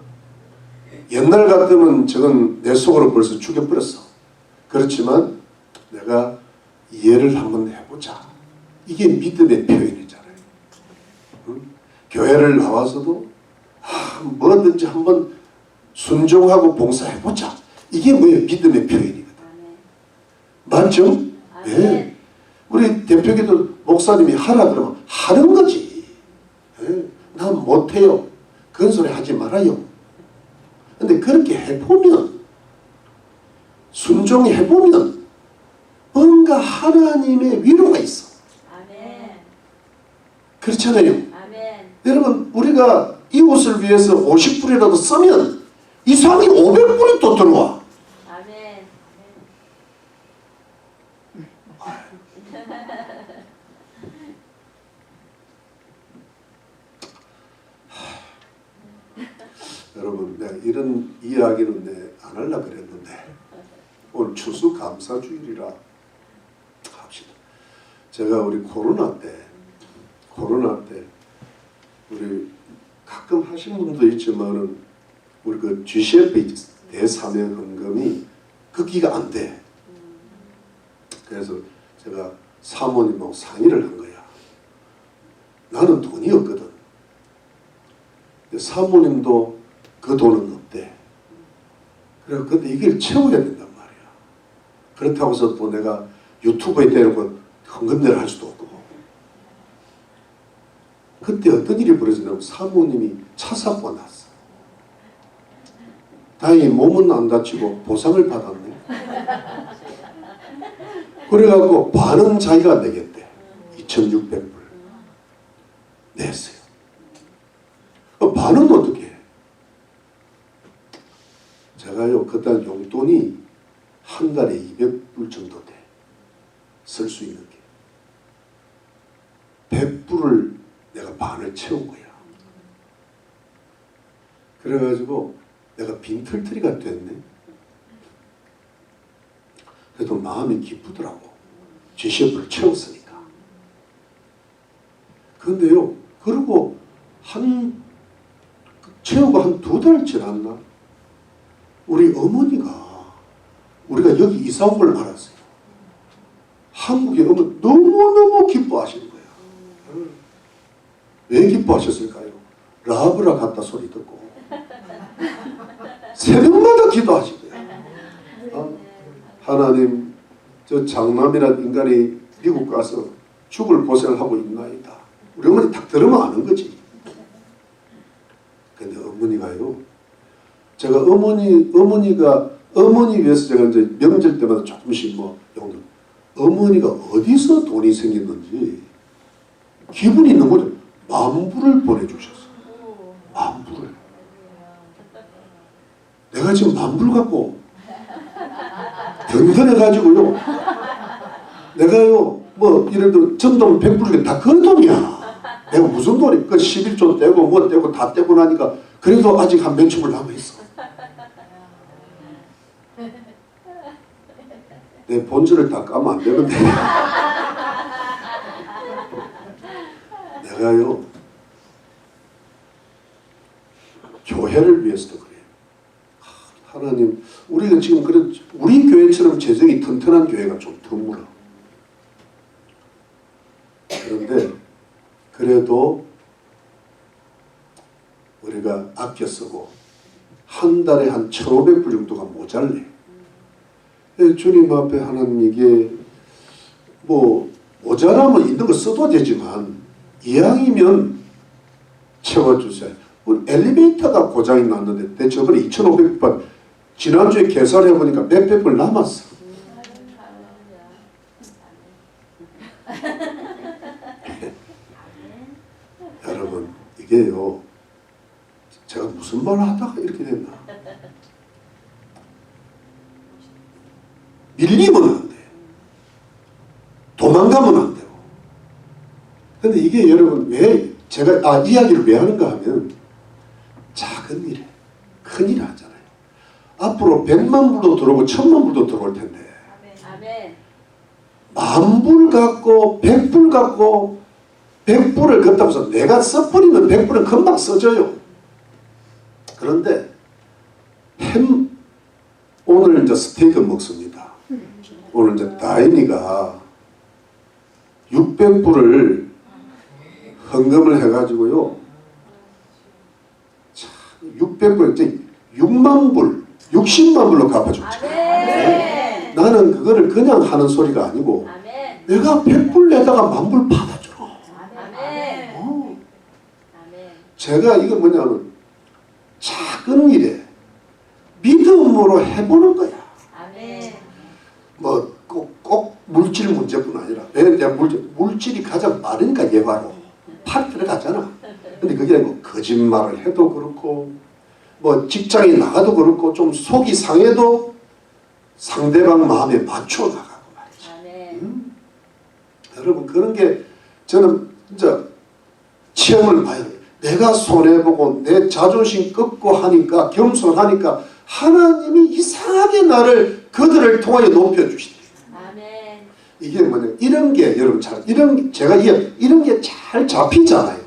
옛날 같으면 저건 내 속으로 벌써 죽여버렸어. 그렇지만 내가 이해를 한번 해보자. 이게 믿음의 표현이잖아요. 응? 교회를 나와서도 뭐든지 한번 순종하고 봉사해보자. 이게 뭐예요? 믿음의 표현이거든. 맞죠? 네. 우리 대표기도 목사님이 하라 그러면 하는 거지. 네. 난 못해요. 그런 소리 하지 말아요. 근데 그렇게 해보면 순종해보면 뭔가 하나님의 위로가 있어. 아멘. 그렇잖아요. 아멘. 여러분 우리가 이웃을 위해서 50불이라도 쓰면 이상이 500불이 또 들어와. 아멘. 여러분 내가 이런 이야기는 안 하려고 그랬는데 오늘 추수감사주일이라 합시다. 제가 우리 코로나 때 우리 가끔 하신 분도 있지만은 우리 그 GCF 대사명 헌금이 걷기가 안 돼. 그래서 제가 사모님하고 상의를 한 거야. 나는 돈이 없거든. 사모님도 그 돈은 없대. 그래, 근데 이걸 채워야 된단 말이야. 그렇다고 해서 또 내가 유튜브에 대놓고 헌금대를 할 수도 없고. 그때 어떤 일이 벌어지냐면 사모님이 차 사고가 났어. 다행히 몸은 안 다치고 보상을 받았네. 그래갖고 반은 자기가 내겠대. 2,600불 냈어요. 반은 어떻게 해? 제가요 그때 용돈이 한 달에 200불 정도 돼. 쓸 수 있는 게 100불을 내가 반을 채운 거야. 그래가지고 내가 빈털터리가 됐네. 그래도 마음이 기쁘더라고. GCF를 채웠으니까. 근데요, 그리고 채우고 한 2달 지났나? 우리 어머니가 우리가 여기 이사 온 걸 알았어요. 한국에 오면 너무너무 기뻐하시는 거예요. 왜 기뻐하셨을까요? 라브라 갔다 소리 듣고 새벽마다 기도하신 거예요. 하나님, 저 장남이란 인간이 미국 가서 죽을 고생을 하고 있나이다. 우리 어머니 딱 들으면 아는 거지. 근데 어머니가요, 제가 어머니 위해서 제가 이제 명절 때마다 조금씩 용돈, 어머니가 어디서 돈이 생겼는지 기분이 너무 10,000불을 보내주셨어요. 10,000불을. 내가 지금 10,000불 갖고 든든해가지고요. 내가요, 예를 들어 전돈 100불 다 그 돈이야. 내가 무슨 돈이, 그 11조 떼고 뭐 떼고 다 떼고 나니까 그래도 아직 한 몇천 불 남아있어. 내 본질을 다 까면 안 되는데. 내가요, 교회를 위해서도 그래요. 하나님, 우리가 지금 우리 교회처럼 재정이 튼튼한 교회가 좀 드물어. 그런데 그래도 우리가 아껴 쓰고 한 달에 한 1,500불 정도가 모자래. 주님 앞에 하나님, 이게 모자라면 있는 거 써도 되지만 이왕이면 채워주세요. 우리 엘리베이터가 고장이 났는데 내 저번에 2,500불 지난주에 계산해보니까 몇백 불 남았어. 여러분, 이게요, 제가 무슨 말을 하다가 이렇게 됐나? 밀리면 안 돼. 도망가면 안 되고. 근데 이게 여러분, 왜 제가 이야기를 왜 하는가 하면 작은 일에 큰 일 하잖아요. 앞으로 100만 불도 들어오고 1,000만 불도 들어올 텐데, 아멘. 10,000불 갖고 100불 갖고 100불을 걷다고 해서 내가 써버리면 100불은 금방 써져요. 그런데 오늘 이제 스테이크 먹습니다. 오늘 이제 다인이가 600불을 헌금을 해가지고요, 600불 이제 6만 불 60만 불로 갚아줬죠. 아멘. 나는 그거를 그냥 하는 소리가 아니고, 아멘. 내가 100불 내다가 10,000불 받아줘. 아멘. 아멘. 제가 이거 뭐냐면 작은 일에 믿음으로 해보는 거야. 아멘. 꼭 물질 문제뿐 아니라, 왜 내가 물질이 가장 빠르니까 예화로 팔 들어가잖아. 근데 그게 아니고 거짓말을 해도 그렇고, 직장에 나가도 그렇고, 좀 속이 상해도 상대방 마음에 맞춰 나가고 말이지. 아멘. 여러분, 그런 게 저는 진짜 체험을 봐요. 내가 손해보고 내 자존심 꺾고 하니까, 겸손하니까 하나님이 이상하게 그들을 통하여 높여주시대. 아멘. 이게 뭐냐, 이런 게 여러분 제가 이런 게 잘 잡히잖아요.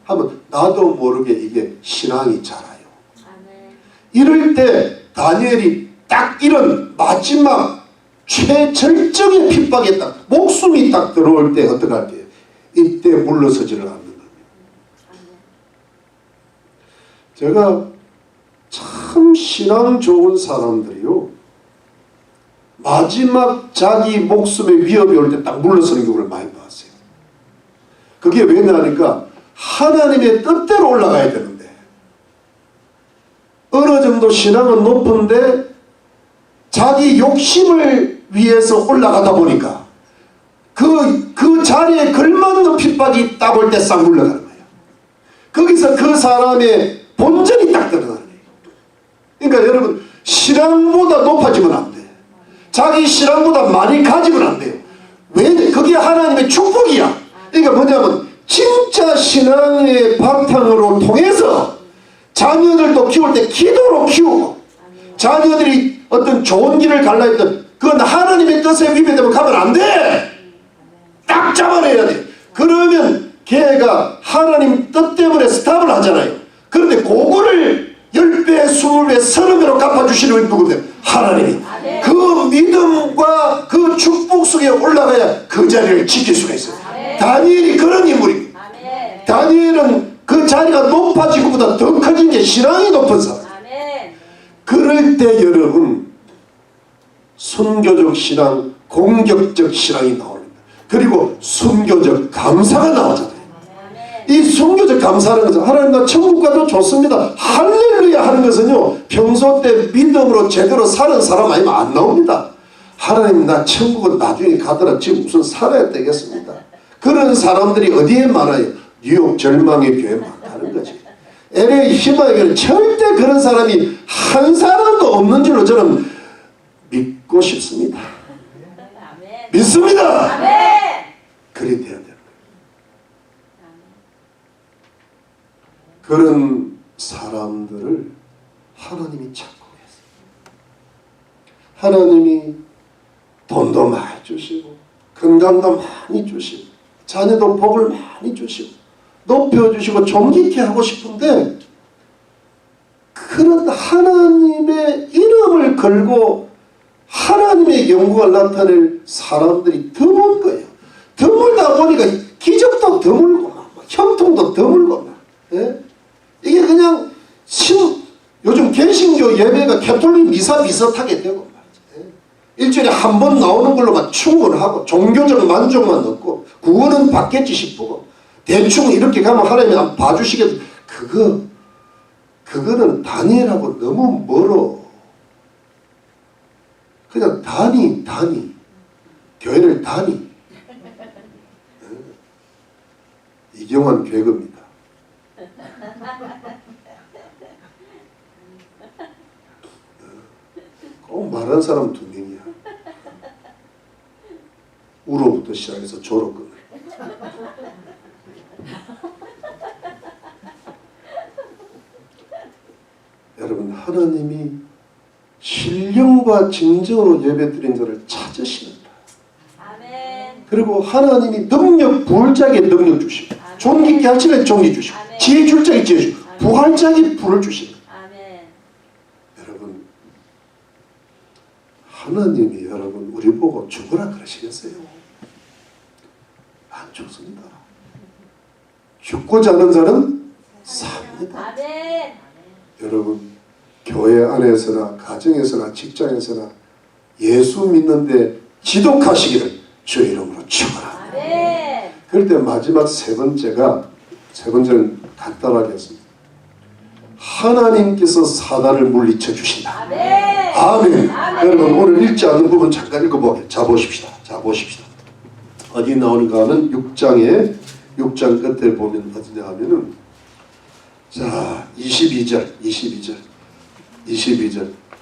하면 나도 모르게 이게 신앙이 자라요. 아멘. 이럴 때 다니엘이 딱 이런 마지막 최절정의 핍박에 딱 목숨이 딱 들어올 때 어떡할게요? 이때 물러서지를 않는 겁니다. 제가 참 신앙 좋은 사람들이요, 마지막 자기 목숨의 위협이 올 때 딱 물러서는 경우를 많이 봤어요. 그게 왜냐하니까 하나님의 뜻대로 올라가야 되는데 어느 정도 신앙은 높은데 자기 욕심을 위해서 올라가다 보니까 그 자리에 걸맞는 핍박이 딱 올 때 싹 물러가는 거예요. 거기서 그 사람의 본전이 딱 들어가는 거예요. 그러니까 여러분, 신앙보다 높아지면 안 돼. 자기 신앙보다 많이 가지면 안 돼요. 왜? 그게 하나님의 축복이야. 그러니까 뭐냐면 진짜 신앙의 바탕으로 통해서 자녀들도 키울 때 기도로 키우고, 자녀들이 어떤 좋은 길을 갈라 했던 그건 하나님의 뜻에 위배되면 가면 안 돼. 딱 잡아내야 돼. 그러면 걔가 하나님 뜻 때문에 스탑을 하잖아요. 그런데 그거를 10배, 20배, 30배로 갚아주시는 분 누구인데? 하나님이. 그 믿음과 그 축복 속에 올라가야 그 자리를 지킬 수가 있어요. 다니엘이 그런 인물입니다. 다니엘은 그 자리가 높아지고보다 더 커진 게 신앙이 높은 사람. 그럴 때 여러분, 순교적 신앙, 공격적 신앙이 나옵니다. 그리고 순교적 감사가 나오잖아요. 이 순교적 감사하는 것은 하나님 나 천국 가도 좋습니다, 할렐루야 하는 것은요, 평소 때 믿음으로 제대로 사는 사람 아니면 안 나옵니다. 하나님 나 천국은 나중에 가더라, 지금 무슨 살아야 되겠습니다. 그런 사람들이 어디에 많아요? 뉴욕 절망의 교회 많다는 거지. LA 희망의 교회는 절대 그런 사람이 한 사람도 없는 줄로 저는 믿고 싶습니다. 믿습니다. 그리 돼야 돼요. 그런 사람들을 하나님이 찾고 계세요. 하나님이 돈도 많이 주시고 건강도 많이 주시고 자녀도 복을 많이 주시고 높여주시고 존귀케 하고 싶은데, 그런 하나님의 이름을 걸고 하나님의 영광을 나타낼 사람들이 드문 거예요. 드물다 보니까 기적도 드물고 형통도 드물고 예? 이게 그냥 요즘 개신교 예배가 캐톨릭 미사 비슷하게 되고 말이죠. 예? 일주일에 한 번 나오는 걸로만 충분하고 종교적 만족만 얻고 구원은 받겠지 싶고 대충 이렇게 가면 하나님이 안 봐주시겠다. 그거는 다니엘하고 너무 멀어. 그냥 다니 교회를 다니. 이경환 괴급입니다. 꼭 말하는 사람 2명이야. 우로부터 시작해서 조로 끝내. 여러분, 하나님이 신령과 진정으로 예배드린 자를 찾으시는다. 그리고 하나님이 능력 부을 자에게 능력 주시고, 존귀케 할 자에게 존귀 주시고, 지혜 줄 자에게 지혜 주시고, 부할 자에게 부를 주시고. 여러분, 하나님이 여러분 우리 보고 죽으라 그러시겠어요? 안 죽습니다. 죽고자 하는 자는 삽니다. 여러분, 교회 안에서나 가정에서나 직장에서나 예수 믿는데 지독하시기를 주의 이름으로 축원합니다. 그럴 때 마지막 세 번째는 간단하게 했습니다. 하나님께서 사단을 물리쳐 주신다. 아멘. 여러분, 오늘 읽지 않은 부분 잠깐 읽어보게. 자 보십시다. 어디 나오는가 하면 6장 끝에 보면 어디냐 하면은, 자 22절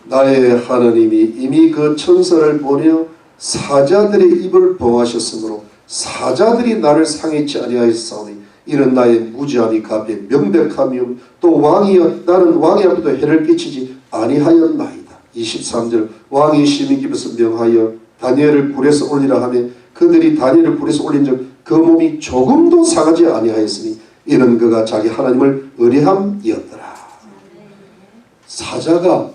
나의 하나님이 이미 그 천사를 보내어 사자들의 입을 봉하셨으므로 사자들이 나를 상해치 아니하였사오니 이는 나의 무지함이 값에 명백하며 또 왕이여 나는 왕의 앞에도 해를 끼치지 아니하였나이다. 23절 왕이 심히 깊어서 명하여 다니엘을 불에서 올리라 하며 그들이 다니엘을 불에서 올린 적 그 몸이 조금도 상하지 아니하였으니 이는 그가 자기 하나님을 의뢰함이었더라. 사자가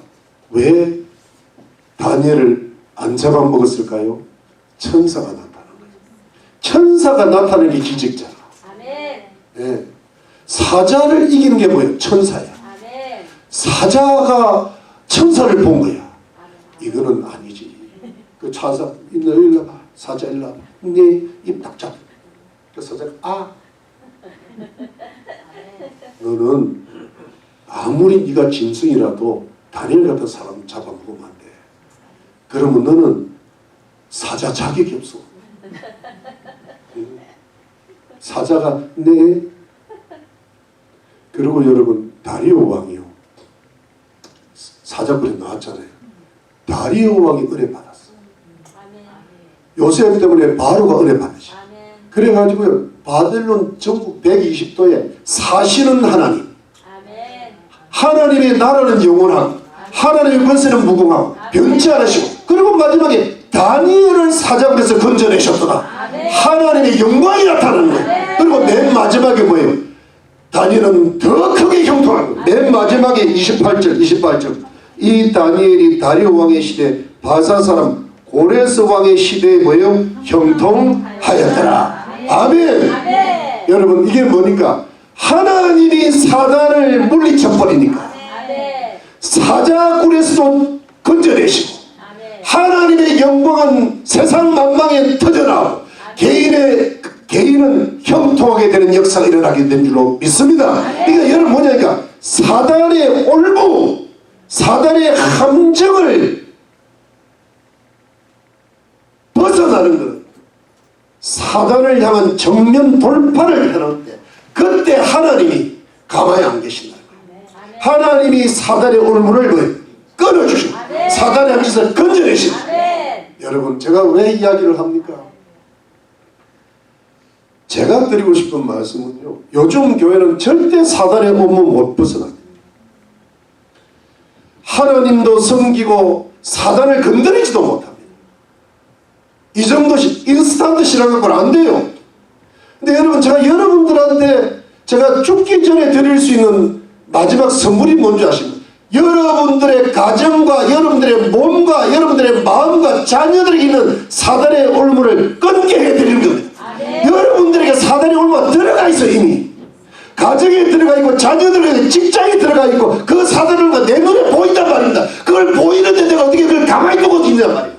왜 다니엘을 안 잡아먹었을까요? 천사가 나타난 거예요. 천사가 나타나는 게 기적이잖아. 네. 사자를 이기는 게 뭐예요? 천사야. 사자가 천사를 본 거야. 이거는 아니지. 그 천사 일로 봐. 사자 일로 봐. 네 입 딱 잡아. 그 사자가 너는 아무리 네가 짐승이라도 다니엘 같은 사람 잡아먹으면 안 돼. 그러면 너는 사자 자격이 없어. 사자가 네. 그리고 여러분 다리오 왕이요. 사자굴에 나왔잖아요. 다리오 왕이 은혜 받았어. 아멘. 요셉 때문에 바로가 은혜 받으시. 아멘. 그래가지고 바벨론 전국 120도에 사시는 하나님. 아멘. 하나님의 나라는 영원하고 하나님의 권세는 무궁하고 변치 않으시고 그리고 마지막에 다니엘을 사자굴에서 건져내셨더라. 아멘. 하나님의 영광이 나타나는 거예요. 그리고 맨 마지막에 뭐예요? 다니엘은 더 크게 형통하고 맨 마지막에 28절 이 다니엘이 다리오 왕의 시대 바사 사람 고레스 왕의 시대에 뭐예요? 형통하였더라. 아멘. 아멘. 여러분 이게 뭐니까? 하나님이 사단을 물리쳐 버리니까 아멘. 사자굴에서도 건져내시고 아멘. 하나님의 영광은 세상 만방에 터져나오고 개인은 형통하게 되는 역사가 일어나게 된 줄로 믿습니다. 그러니까 여러분 뭐냐니까 사단의 올무, 사단의 함정을 벗어나는 것, 사단을 향한 정면 돌파를 하는데 그때 하나님이 가만히 안 계신다는 거예요. 하나님이 사단의 올무를 뭐예요? 끊어주시고 사단의 함정을 건져내시고. 여러분 제가 왜 이야기를 합니까? 제가 드리고 싶은 말씀은요. 요즘 교회는 절대 사단의 업무 못 벗어납니다. 하나님도 섬기고 사단을 건드리지도 못합니다. 이 정도씩 인스턴트 신앙 갖고는 안 돼요. 근데 여러분 제가 여러분들한테 제가 죽기 전에 드릴 수 있는 마지막 선물이 뭔지 아십니까? 여러분들의 가정과 여러분들의 몸과 여러분들의 마음과 자녀들에게 있는 사단의 올무를 끊게 해드리는 겁니다. 여러분들에게 사단의 올무가 들어가 있어 이미. 가정에 들어가 있고 자녀들에게 직장에 들어가 있고 그 사단의 올무가 내 눈에 보인단 말입니다. 그걸 보이는데 내가 어떻게 그걸 가만히 두고 있냔 말이에요.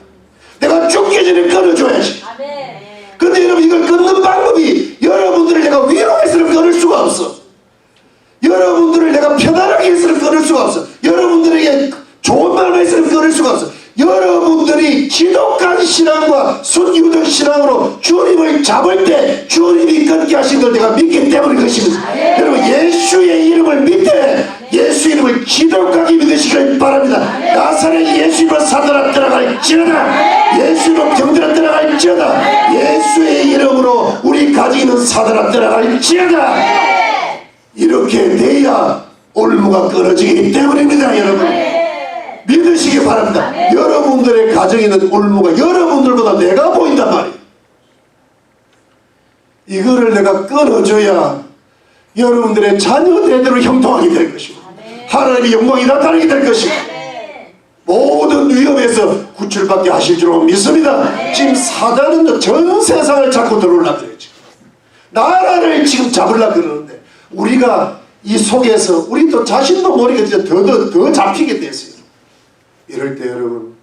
내가 죽기 전에 끊어줘야지. 근데 여러분 이걸 끊는 방법이 여러분들을 내가 위로해서는 끊을 수가 없어. 여러분들을 내가 편안하게 해서는 끊을 수가 없어. 여러분들에게 좋은 말을 해서는 끊을 수가 없어. 여러분들이 지독한 신앙과 순유덕 신앙으로 주님을 잡을 때 주님이 끊게 하신 걸 내가 믿기 때문인 것입니다. 여러분 예수의 이름을 믿되 예수 이름을 지독하게 믿으시길 바랍니다. 나사렛 예수 이름으로 사단아 떠나갈지어다. 예수 이름으로 병들어 떠나갈지어다. 예수의 이름으로 우리 가지고 있는 사단아 떠나갈지어다. 이렇게 돼야 올무가 끊어지기 때문입니다. 여러분 믿으시기 바랍니다. 여러분들의 가정에 있는 올무가 여러분들보다 내가 보인단 말이에요. 이거를 내가 끊어줘야 여러분들의 자녀 대대로 형통하게 될 것이고 하나님의 영광이 나타나게 될 것이고 모든 위험에서 구출받게 하실 줄로 믿습니다. 지금 사단은 전 세상을 자꾸 들어오려고 그래요. 나라를 지금 잡으려고 그러는데 우리가 이 속에서 우리도 자신도 모르게 더 잡히게 됐어요. 이럴 때 여러분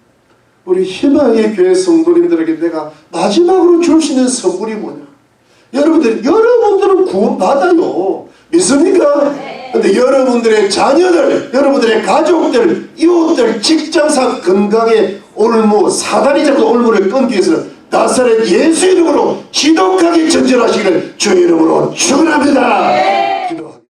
우리 희망의 교회 성도님들에게 내가 마지막으로 줄 수 있는 선물이 뭐냐? 여러분들은 구원받아요. 믿습니까? 근데 여러분들의 자녀들, 여러분들의 가족들, 이웃들, 직장상 건강에 올무, 사단이 자꾸 올무를 끊기 위해서는 나사렛 예수 이름으로 지독하게 전전하시기를 주의 이름으로 축원합니다.